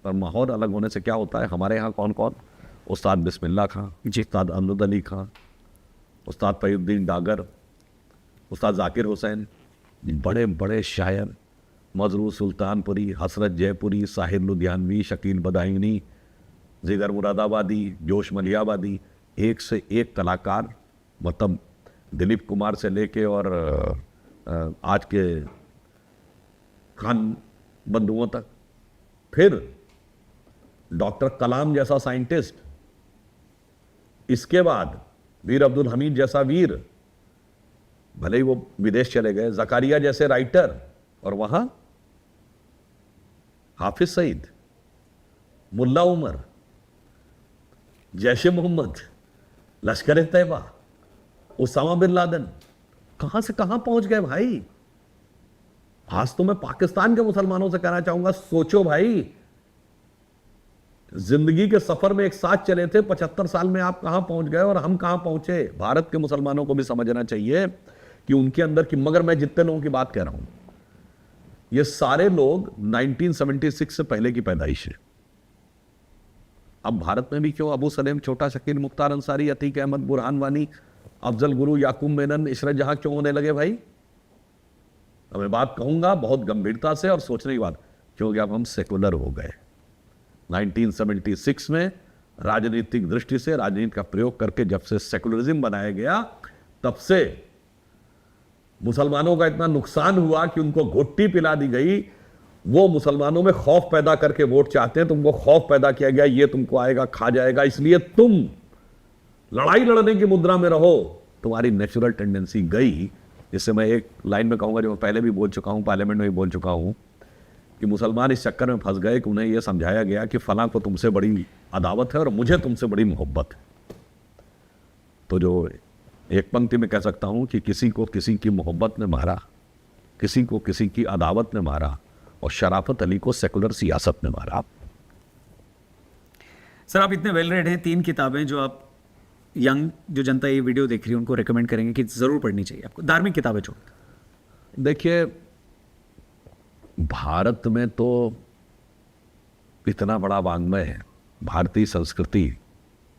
पर माहौल अलग होने से क्या होता है, हमारे यहाँ कौन कौन, उस्ताद बिस्मिल्लाह खां, उस्ताद अमरुद अली खां, उस्ताद फरीउद्दीन डागर, उस्ताद जाकिर हुसैन, बड़े बड़े शायर, मजरू सुल्तानपुरी, हसरत जयपुरी, साहिर लुधियानवी, शकील बदायूनी, जिगर मुरादाबादी, जोश मलियाबादी, एक से एक कलाकार, मतलब दिलीप कुमार से लेके और आज के खान बंधुओं तक, फिर डॉक्टर कलाम जैसा साइंटिस्ट, इसके बाद वीर अब्दुल हमीद जैसा वीर, भले ही वो विदेश चले गए, जकारिया जैसे राइटर, और वहां हाफिज सईद, मुल्ला उमर, जैश मोहम्मद, लश्कर तैयबा, उसामा बिन लादेन, कहां से कहां पहुंच गए भाई। आज तो मैं पाकिस्तान के मुसलमानों से कहना चाहूंगा, सोचो भाई, जिंदगी के सफर में एक साथ चले थे, 75 साल में आप कहां पहुंच गए और हम कहां पहुंचे। भारत के मुसलमानों को भी समझना चाहिए कि उनके अंदर की, मगर मैं जितने लोगों की बात कह रहा हूं, ये सारे लोग 1976 से पहले की पैदाइश है। अब भारत में भी क्यों अबू सलेम, छोटा शकील, मुख्तार अंसारी, अतीक अहमद, बुरहान वानी, अफजल गुरु, याकूब मेनन, इशरत जहां क्यों होने लगे भाई। अब मैं बात कहूंगा बहुत गंभीरता से और सोचने की बात, क्योंकि अब हम सेकुलर हो गए। 1976 में राजनीतिक दृष्टि से, राजनीति का प्रयोग करके जब से सेकुलरिज्म बनाया गया, तब से मुसलमानों का इतना नुकसान हुआ कि उनको घुट्टी पिला दी गई। वो मुसलमानों में खौफ पैदा करके वोट चाहते हैं, तुमको खौफ पैदा किया गया, ये तुमको आएगा, खा जाएगा, इसलिए तुम लड़ाई लड़ने की मुद्रा में रहो। तुम्हारी नेचुरल टेंडेंसी गई। जिससे मैं एक लाइन में कहूंगा, जो मैं पहले भी बोल चुका हूं, पार्लियामेंट में भी बोल चुका हूं, कि मुसलमान इस चक्कर में फंस गए कि उन्हें यह समझाया गया कि फलां को तुमसे बड़ी अदावत है और मुझे तुमसे बड़ी मोहब्बत है। तो जो एक पंक्ति में कह सकता हूं कि किसी को किसी की मोहब्बत ने मारा, किसी को किसी की अदावत ने मारा, और शराफत अली को सेकुलर सियासत ने मारा। सर, आप इतने वेल रेड हैं, 3 किताबें जो आप यंग जो जनता ये वीडियो देख रही है उनको रेकमेंड करेंगे कि ज़रूर पढ़नी चाहिए आपको, धार्मिक किताबें छोड़। देखिए, भारत में तो इतना बड़ा वाङ्मय है, भारतीय संस्कृति।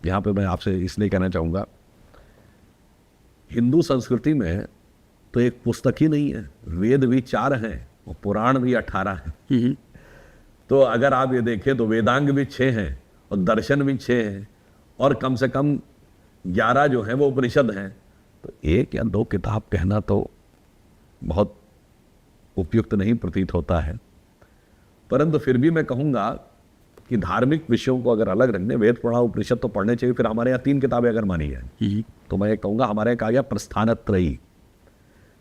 यहाँ पे मैं आपसे इसलिए कहना चाहूँगा, हिंदू संस्कृति में तो एक पुस्तक ही नहीं है, वेद भी 4 हैं और पुराण भी 18 हैं। तो अगर आप ये देखें तो वेदांग भी 6 हैं और दर्शन भी 6 हैं, और कम से कम 11 जो हैं वो उपनिषद हैं। तो 1 या 2 किताब कहना तो बहुत उपयुक्त नहीं प्रतीत होता है, परंतु फिर भी मैं कहूँगा कि धार्मिक विषयों को अगर अलग रखने, वेद पुराण उपनिषद तो पढ़ने चाहिए। फिर हमारे यहाँ 3 किताबें अगर मानी जाए तो मैं ये कहूँगा, हमारे यहाँ कहा गया प्रस्थानत्रयी।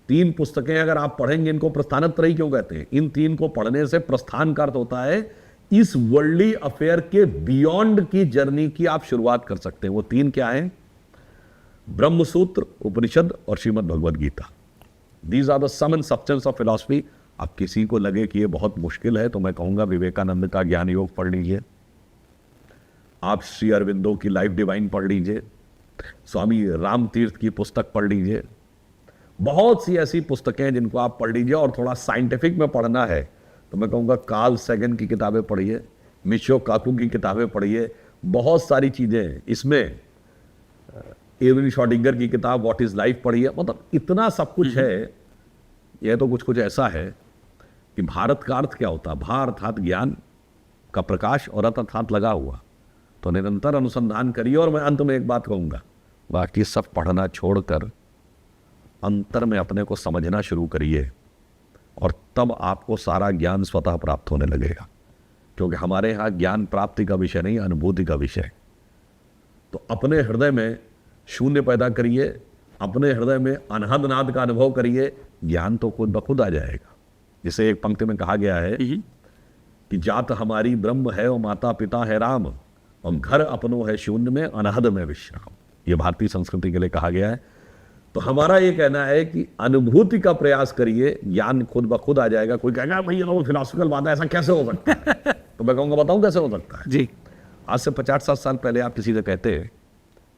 3 पुस्तकें अगर आप पढ़ेंगे, इनको प्रस्थानत्रयी क्यों कहते हैं? इन 3 को पढ़ने से प्रस्थान का अर्थ होता है इस वर्ल्डली अफेयर के बियॉन्ड की जर्नी की आप शुरुआत कर सकते हैं। वो 3 क्या हैं? ब्रह्मसूत्र, उपनिषद और Shrimad Bhagavad Gita. These are the sum and substance of philosophy. अब किसी को लगे कि ये बहुत मुश्किल है तो मैं कहूँगा विवेकानंद का ज्ञान योग पढ़ लीजिए, आप श्री अरविंदो की लाइफ डिवाइन पढ़ लीजिए, स्वामी राम तीर्थ की पुस्तक पढ़ लीजिए। बहुत सी ऐसी पुस्तकें हैं जिनको आप पढ़ लीजिए। और थोड़ा साइंटिफिक में पढ़ना है तो मैं कहूँगा कार्ल सैगन की किताबें पढ़िए, मिशियो काकू की किताबें पढ़िए। बहुत सारी चीज़ें इसमें, एविन शॉडिंगर की किताब व्हाट इज़ लाइफ पढ़िए। मतलब इतना सब कुछ है। यह तो कुछ ऐसा है कि भारत का अर्थ क्या होता है? भा अर्थात ज्ञान का प्रकाश और रत अर्थात लगा हुआ। तो निरंतर अनुसंधान करिए। और मैं अंत में एक बात कहूँगा, बाकी सब पढ़ना छोड़कर अंतर में अपने को समझना शुरू करिए, और तब आपको सारा ज्ञान स्वतः प्राप्त होने लगेगा। क्योंकि हमारे यहाँ ज्ञान प्राप्ति का विषय नहीं, अनुभूति का विषय। तो अपने हृदय में शून्य पैदा करिए, अपने हृदय में अनहद नाद का अनुभव करिए, ज्ञान तो खुद ब खुद आ जाएगा। जिसे एक पंक्ति में कहा गया है कि जात हमारी ब्रह्म है और माता पिता है राम, और घर अपनो है शून्य में अनहद में विश्राम। ये भारतीय संस्कृति के लिए कहा गया है। तो हमारा ये कहना है कि अनुभूति का प्रयास करिए, ज्ञान खुद ब खुद आ जाएगा। कोई कहेगा भाई वो फिलॉसफिकल बात है, ऐसा कैसे हो सकता है? तो मैं कहूँगा बताऊँ कैसे हो सकता है जी। आज से 50-60 साल पहले आप किसी से कहते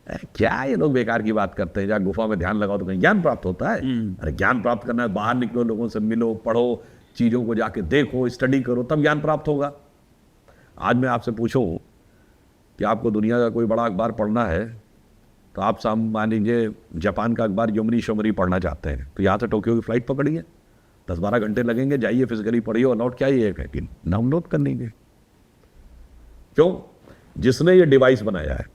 क्या ये लोग बेकार की बात करते हैं, जहाँ गुफा में ध्यान लगाओ तो कहीं ज्ञान प्राप्त होता है। अरे ज्ञान प्राप्त करना है, बाहर निकलो, लोगों से मिलो, पढ़ो, चीज़ों को जाके देखो, स्टडी करो, तब ज्ञान प्राप्त होगा। आज मैं आपसे पूछूं कि आपको दुनिया का कोई बड़ा अखबार पढ़ना है, तो आप मान लीजिए जापान का अखबार योमिनी शोमरी पढ़ना चाहते हैं, तो यहाँ से टोक्यो की फ्लाइट पकड़िए, 10-12 घंटे लगेंगे, जाइए फिजिकली पढ़िए और लौट के आइए, एक है डाउनलोड कर लीजिए। क्यों? जिसने ये डिवाइस बनाया है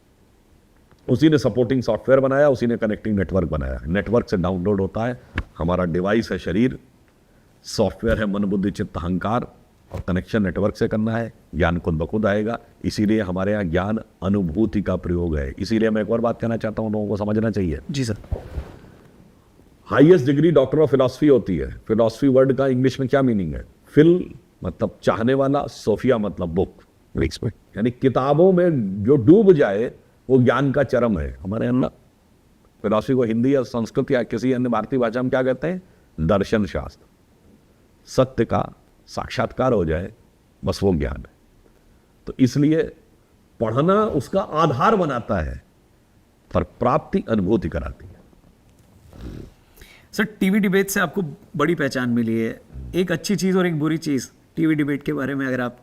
उसी ने सपोर्टिंग सॉफ्टवेयर बनाया, उसी ने कनेक्टिंग नेटवर्क बनाया। नेटवर्क से डाउनलोड होता है, हमारा डिवाइस है शरीर, सॉफ्टवेयर है मन बुद्धि चित्त अहंकार, और कनेक्शन नेटवर्क से करना है, ज्ञान खुद ब खुद आएगा। इसीलिए हमारे यहाँ ज्ञान अनुभूति का प्रयोग है। इसीलिए मैं एक और बात कहना चाहता हूँ, लोगों को समझना चाहिए। जी sir. Highest degree doctor of philosophy होती है। फिलॉसफी वर्ड का इंग्लिश में क्या मीनिंग है? फिल मतलब चाहने वाला, सोफिया मतलब बुक, यानी किताबों में जो डूब जाए वो ज्ञान का चरम है। हमारे यहाँ फिलॉसफी को हिंदी या संस्कृत या किसी अन्य भारतीय भाषा में क्या कहते हैं? दर्शन शास्त्र। सत्य का साक्षात्कार हो जाए, बस वो ज्ञान है। तो इसलिए पढ़ना उसका आधार बनाता है, पर प्राप्ति अनुभूति कराती है। सर, टीवी डिबेट से आपको बड़ी पहचान मिली है। एक अच्छी चीज़ और एक बुरी चीज़ टीवी डिबेट के बारे में अगर आप।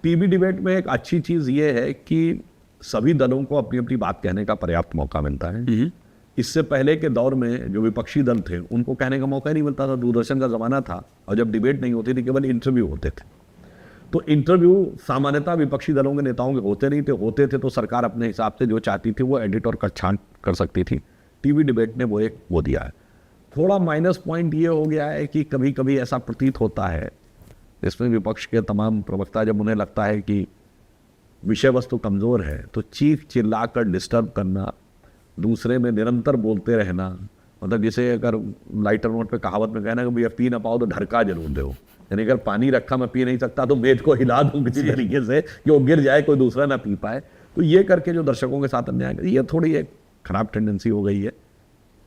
टीवी डिबेट में एक अच्छी चीज़ ये है कि सभी दलों को अपनी अपनी बात कहने का पर्याप्त मौका मिलता है। इससे पहले के दौर में जो विपक्षी दल थे उनको कहने का मौका ही नहीं मिलता था। दूरदर्शन का ज़माना था और जब डिबेट नहीं होती थी, केवल इंटरव्यू होते थे। तो इंटरव्यू सामान्यतः विपक्षी दलों के नेताओं के होते नहीं थे। होते थे तो सरकार अपने हिसाब से जो चाहती थी वो एडिट और कट-छांट कर सकती थी। टीवी डिबेट ने वो दिया है। थोड़ा माइनस पॉइंट ये हो गया है कि कभी कभी ऐसा प्रतीत होता है, इसमें विपक्ष के तमाम प्रवक्ता जब उन्हें लगता है कि विषय वस्तु कमज़ोर है तो चीख चिल्लाकर डिस्टर्ब करना, दूसरे में निरंतर बोलते रहना, मतलब जैसे अगर लाइटर नोट पे कहावत में कहना कि भैया पी ना पाओ तो ढरका जरूर दो, यानी अगर पानी रखा मैं पी नहीं सकता तो मेज को हिला दूं किसी तरीके से कि वो गिर जाए, कोई दूसरा ना पी पाए। तो ये करके जो दर्शकों के साथ अन्याय, ये थोड़ी एक खराब टेंडेंसी हो गई है।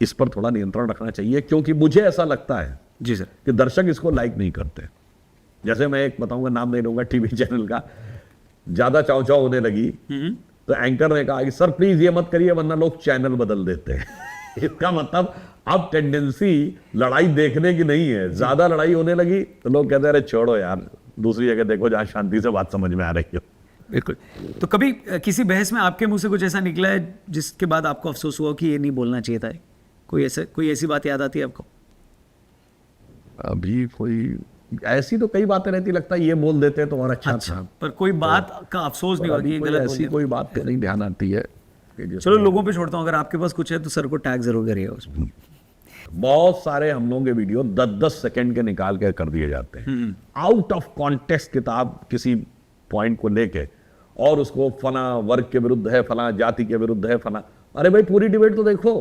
इस पर थोड़ा नियंत्रण रखना चाहिए, क्योंकि मुझे ऐसा लगता है जी सर कि दर्शक इसको लाइक नहीं करते। जैसे मैं एक बताऊंगा, नाम नहीं लूंगा, टीवी चैनल का, ज्यादा चाव चाव होने लगी तो एंकर ने कहा कि सर प्लीज ये मत करिए वरना लोग चैनल बदल देते हैं। इसका मतलब अब टेंडेंसी लड़ाई देखने की नहीं है, ज्यादा लड़ाई होने लगी तो लोग कहते हैं अरे छोड़ो यार, दूसरी जगह देखो जहां शांति से बात समझ में आ रही हो। बिल्कुल। तो कभी किसी बहस में आपके मुंह से कुछ ऐसा निकला है जिसके बाद आपको अफसोस हुआ कि ये नहीं बोलना चाहिए था? कोई ऐसी बात याद आती है आपको? अभी कोई ऐसी तो कई बातें रहती, लगता है ये बोल देते तो और अच्छा था। पर कोई बात का अफसोस नहीं हुआ कि ये गलत बोल ऐसी दिया? कोई बात तो नहीं ध्यान आती है। चलो लोगों पे छोड़ता हूँ, अगर आपके पास कुछ है तो सर को टैग जरूर करिएगा उसमें। बहुत सारे हम लोगों के वीडियो 10-10 सेकंड के निकाल के कर दिए जाते हैं, आउट ऑफ कॉन्टेक्स्ट किताब किसी पॉइंट को लेके, और उसको फला वर्ग के विरुद्ध है, फला जाति के विरुद्ध है, फला। अरे भाई पूरी डिबेट तो देखो।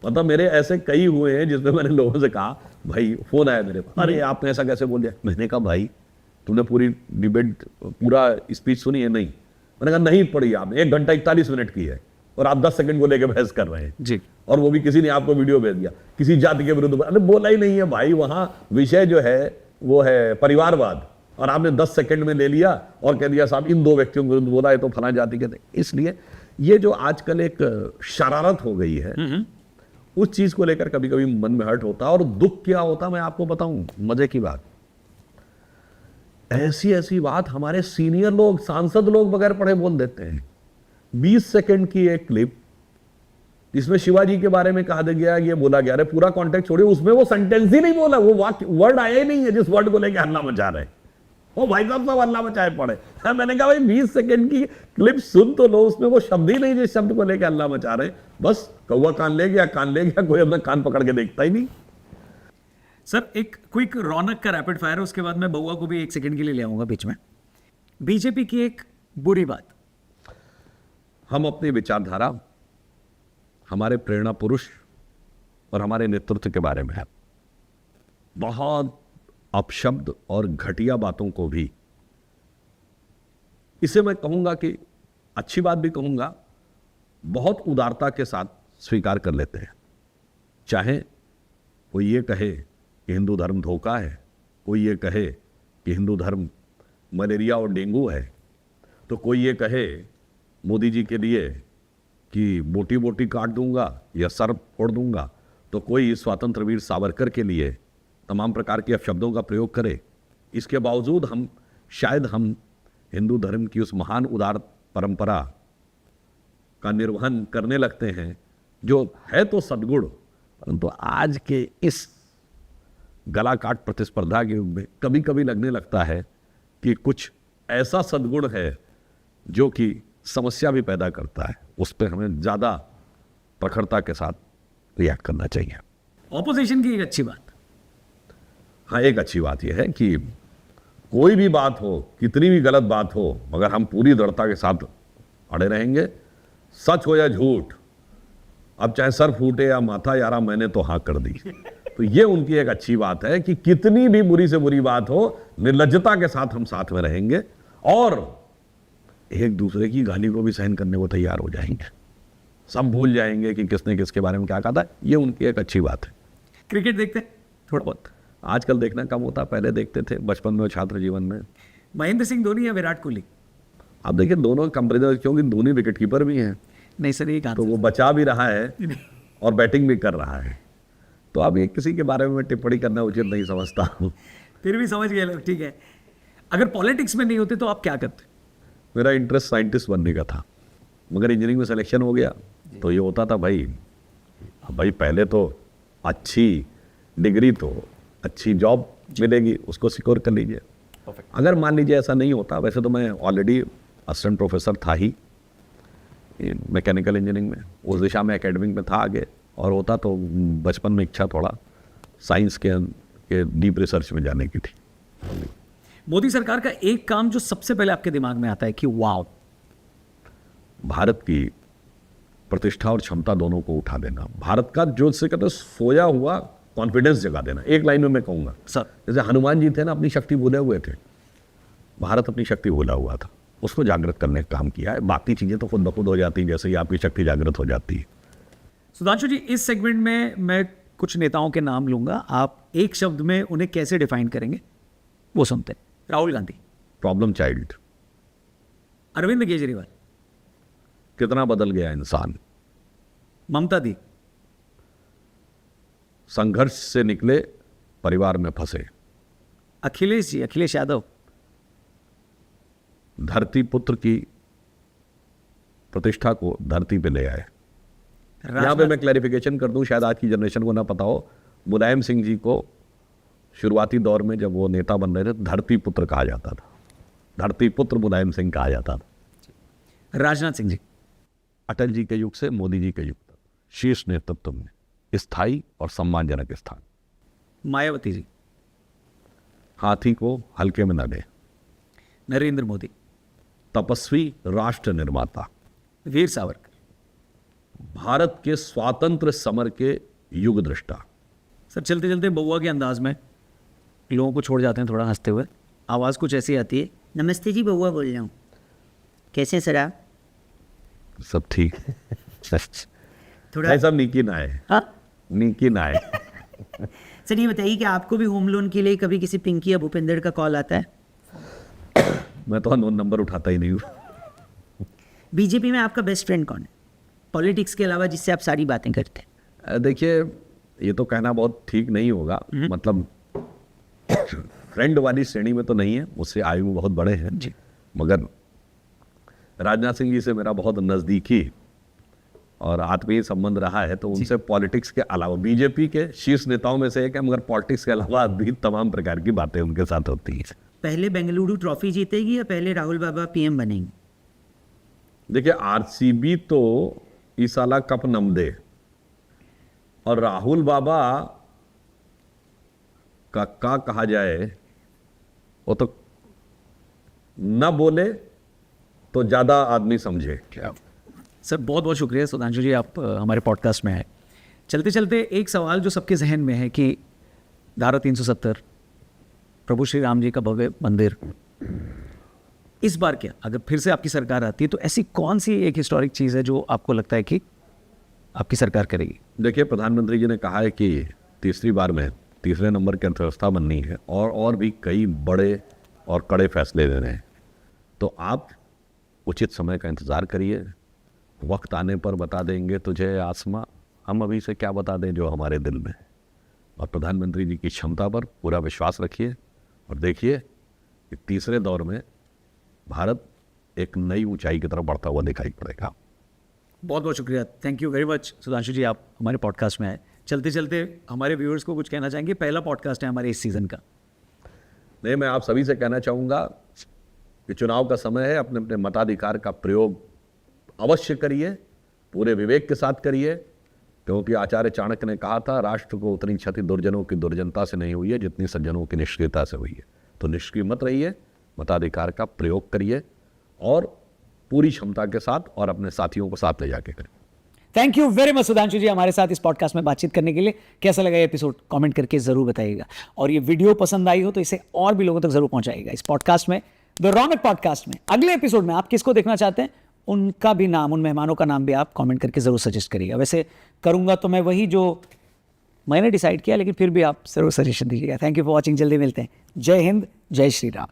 मतलब मेरे ऐसे कई हुए हैं जिसमें मैंने लोगों से कहा, भाई फोन आया मेरे पास, अरे आपने ऐसा कैसे बोल दिया? मैंने कहा भाई तुमने पूरी डिबेट पूरा स्पीच सुनी है? नहीं। मैंने कहा नहीं पढ़ी आपने, 1 घंटा 41 मिनट की है और आप 10 सेकंड को लेकर बहस कर रहे हैं जी। और वो भी किसी ने आपको वीडियो भेज दिया किसी जाति के विरुद्ध। अरे बोला ही नहीं है भाई, वहां विषय जो है वो है परिवारवाद, और आपने 10 सेकंड में ले लिया और कह दिया साहब इन 2 व्यक्तियों के विरुद्ध बोला है तो फला जाति के थे। इसलिए ये जो आजकल एक शरारत हो गई है, उस चीज को लेकर कभी कभी मन में हर्ट होता है। और दुख क्या होता मैं आपको बताऊं, मजे की बात, ऐसी ऐसी बात हमारे सीनियर लोग, सांसद लोग बगैर पढ़े बोल देते हैं। 20 सेकंड की एक क्लिप जिसमें शिवाजी के बारे में कहा गया, ये बोला गया, अरे पूरा कॉन्टेक्ट छोड़िए, उसमें वो सेंटेंस ही नहीं बोला, वो वाक्य वर्ड आया ही नहीं है जिस वर्ड को लेकर हल्ला मचा रहे। ओ भाई साहब सब हल्ला मचाए पड़े। मैंने कहा भाई 20 सेकंड की क्लिप सुन तो लो, उसमें वो शब्द ही नहीं जिस शब्द को लेकर हल्ला मचा रहे। बस कौवा कान ले गया, कोई अपना कान पकड़ के देखता ही नहीं। सर एक क्विक रौनक का रैपिड फायर है, उसके बाद मैं बउआ को भी 1 सेकंड के लिए ले आऊंगा बीच में। बीजेपी की एक बुरी बात। हम अपनी विचारधारा, हमारे प्रेरणा पुरुष और हमारे नेतृत्व के बारे में है बहुत अपशब्द और घटिया बातों को भी, इसे मैं कहूंगा कि अच्छी बात भी कहूंगा, बहुत उदारता के साथ स्वीकार कर लेते हैं। चाहे कोई ये कहे कि हिंदू धर्म धोखा है, कोई ये कहे कि हिंदू धर्म मलेरिया और डेंगू है, तो कोई ये कहे मोदी जी के लिए कि बोटी बोटी काट दूंगा या सर फोड़ दूंगा, तो कोई स्वतंत्र वीर सावरकर के लिए तमाम प्रकार के अपशब्दों का प्रयोग करे, इसके बावजूद हम हिंदू धर्म की उस महान उदार परंपरा का निर्वहन करने लगते हैं जो है तो सद्गुण, परंतु आज के इस गला काट प्रतिस्पर्धा के युग में कभी कभी लगने लगता है कि कुछ ऐसा सद्गुण है जो कि समस्या भी पैदा करता है। उस पर हमें ज़्यादा प्रखरता के साथ रिएक्ट करना चाहिए। ऑपोजिशन की एक अच्छी बात, हाँ, एक अच्छी बात यह है कि कोई भी बात हो, कितनी भी गलत बात हो, मगर हम पूरी दृढ़ता के साथ अड़े रहेंगे, सच हो या झूठ, अब चाहे सर फूटे या माथा यारा मैंने तो हाँ कर दी। तो ये उनकी एक अच्छी बात है कि कितनी भी बुरी से बुरी बात हो, निर्लज्जता के साथ हम साथ में रहेंगे और एक दूसरे की गाली को भी सहन करने को तैयार हो जाएंगे। सब भूल जाएंगे कि किसने किसके बारे में क्या कहा था। ये उनकी एक अच्छी बात है। क्रिकेट देखते हैं? थोड़ा बहुत आजकल देखना कम होता, पहले देखते थे बचपन में, छात्र जीवन में। महेंद्र सिंह धोनी या विराट कोहली? आप देखिए दोनों कंपेरिजन, क्योंकि धोनी विकेट कीपर भी हैं, नहीं सर, ये तो वो बचा भी रहा है और बैटिंग भी कर रहा है। तो अब ये किसी के बारे में टिप्पणी करना उचित नहीं समझता हूँ। फिर भी समझ गए लोग, ठीक है। अगर पॉलिटिक्स में नहीं होते तो आप क्या करते? मेरा इंटरेस्ट साइंटिस्ट बनने का था, मगर इंजीनियरिंग में सिलेक्शन हो गया तो ये होता था भाई पहले तो अच्छी डिग्री तो अच्छी जॉब मिलेगी, उसको सिक्योर कर लीजिए। अगर मान लीजिए ऐसा नहीं होता, वैसे तो मैं ऑलरेडी असिस्टेंट प्रोफेसर था ही मैकेनिकल इंजीनियरिंग में, उस दिशा में एकेडमिक में था आगे, और होता तो बचपन में इच्छा थोड़ा साइंस के डीप रिसर्च में जाने की थी। मोदी सरकार का एक काम जो सबसे पहले आपके दिमाग में आता है कि वाओ, भारत की प्रतिष्ठा और क्षमता दोनों को उठा देना, भारत का जो से कहते सोया हुआ कॉन्फिडेंस जगा देना। एक लाइन में मैं कहूँगा सर, जैसे हनुमान जी थे ना, अपनी शक्ति भूले हुए थे, भारत अपनी शक्ति भूला हुआ था, उसको जागृत करने का काम किया है। बाकी चीज़ें तो खुद ब खुद हो जाती हैं, जैसे ही आपकी शक्ति जागृत हो जाती है। सुधांशु जी, इस सेगमेंट में मैं कुछ नेताओं के नाम लूंगा, आप एक शब्द में उन्हें कैसे डिफाइन करेंगे वो सुनते हैं। राहुल गांधी। Problem child. अरविंद केजरीवाल। कितना बदल गया इंसान। ममता दी। संघर्ष से निकले, परिवार में फंसे। अखिलेश जी, अखिलेश यादव। धरती पुत्र की प्रतिष्ठा को धरती पे ले आए। यहाँ पे मैं क्लैरिफिकेशन कर दूं, शायद आज की जनरेशन को ना पता हो, मुलायम सिंह जी को शुरुआती दौर में जब वो नेता बन रहे थे, धरती पुत्र कहा जाता था, धरती पुत्र मुलायम सिंह कहा जाता था। राजनाथ सिंह जी। अटल जी के युग से मोदी जी के युग तक शीर्ष नेतृत्व में स्थायी और सम्मानजनक स्थान। मायावती जी। हाथी को हल्के में न ले। नरेंद्र मोदी। तपस्वी राष्ट्र निर्माता। वीर सावरकर। भारत के स्वातंत्र समर के युग दृष्टा। सर, चलते चलते बउआ के अंदाज में लोगों को छोड़ जाते हैं थोड़ा हंसते हुए, आवाज़ कुछ ऐसी आती है। नमस्ते जी, बउआ बोल रहा हूँ। कैसे हैं सर आप? सब ठीक। थोड़ा सब नीकी ना है। हाँ नीकी ना है। सर, ये बताइए कि आपको भी होम लोन के लिए कभी किसी पिंकी या भूपेंद्र का कॉल आता है? मैं तो अननोन नंबर उठाता ही नहीं हूँ। बीजेपी में आपका बेस्ट फ्रेंड कौन है पॉलिटिक्स के अलावा, जिससे आप सारी बातें करते हैं? देखिए, ये तो कहना बहुत ठीक नहीं होगा, मतलब फ्रेंड वाली श्रेणी में तो नहीं है, मुझसे आयु में बहुत बड़े हैं जी। मगर राजनाथ सिंह जी से मेरा बहुत नज़दीकी और आत्मीय संबंध रहा है, तो उनसे पॉलिटिक्स के अलावा, बीजेपी के शीर्ष नेताओं में से एक है, मगर पॉलिटिक्स के अलावा भी तमाम प्रकार की बातें उनके साथ होती हैं। पहले बेंगलुरु ट्रॉफी जीतेगी या पहले राहुल बाबा पीएम बनेंगे? देखिए, आरसीबी तो इस साल कप नम दे, और राहुल बाबा का कहा जाए, वो तो न बोले तो ज़्यादा आदमी समझे। क्या सर, बहुत बहुत शुक्रिया सुधांशु जी, आप हमारे पॉडकास्ट में आए। चलते चलते एक सवाल जो सबके जहन में है कि धारा 370, प्रभु श्री राम जी का भव्य मंदिर, इस बार क्या, अगर फिर से आपकी सरकार आती है तो ऐसी कौन सी एक हिस्टोरिक चीज़ है जो आपको लगता है कि आपकी सरकार करेगी? देखिए, प्रधानमंत्री जी ने कहा है कि तीसरी बार में तीसरे नंबर की अर्थव्यवस्था बननी है, और भी कई बड़े और कड़े फैसले लेने हैं। तो आप उचित समय का इंतज़ार करिए, वक्त आने पर बता देंगे तुझे आसमां, हम अभी से क्या बता दें जो हमारे दिल में। और प्रधानमंत्री जी की क्षमता पर पूरा विश्वास रखिए और देखिए कि तीसरे दौर में भारत एक नई ऊंचाई की तरफ बढ़ता हुआ दिखाई पड़ेगा। बहुत बहुत शुक्रिया, thank you very much Sudhanshu ji, आप हमारे पॉडकास्ट में आए। चलते चलते हमारे व्यूअर्स को कुछ कहना चाहेंगे? पहला पॉडकास्ट है हमारे इस सीज़न का। नहीं, मैं आप सभी से कहना चाहूँगा कि चुनाव का समय है, अपने अपने मताधिकार का प्रयोग अवश्य करिए, पूरे विवेक के साथ करिए, क्योंकि आचार्य चाणक्य ने कहा था राष्ट्र को उतनी क्षति दुर्जनों की दुर्जनता से नहीं हुई है जितनी सज्जनों की निष्क्रियता से हुई है। तो निष्क्रिय मत रहिए, मताधिकार का प्रयोग करिए और पूरी क्षमता के साथ और अपने साथियों को साथ ले जाके करें। Thank you very much Sudhanshu ji हमारे साथ इस पॉडकास्ट में बातचीत करने के लिए। कैसा लगा ये एपिसोड कमेंट करके जरूर बताइएगा, और ये वीडियो पसंद आई हो तो इसे और भी लोगों तक जरूर पहुंचाइएगा। इस पॉडकास्ट में, द रौनक पॉडकास्ट में अगले एपिसोड में आप किसको देखना चाहते हैं, उनका भी नाम, उन मेहमानों का नाम भी आप कमेंट करके जरूर सजेस्ट करिएगा। वैसे करूंगा तो मैं वही जो मैंने डिसाइड किया, लेकिन फिर भी आप जरूर सजेशन दीजिएगा। थैंक यू फॉर वॉचिंग, जल्दी मिलते हैं। जय हिंद, जय श्री राम।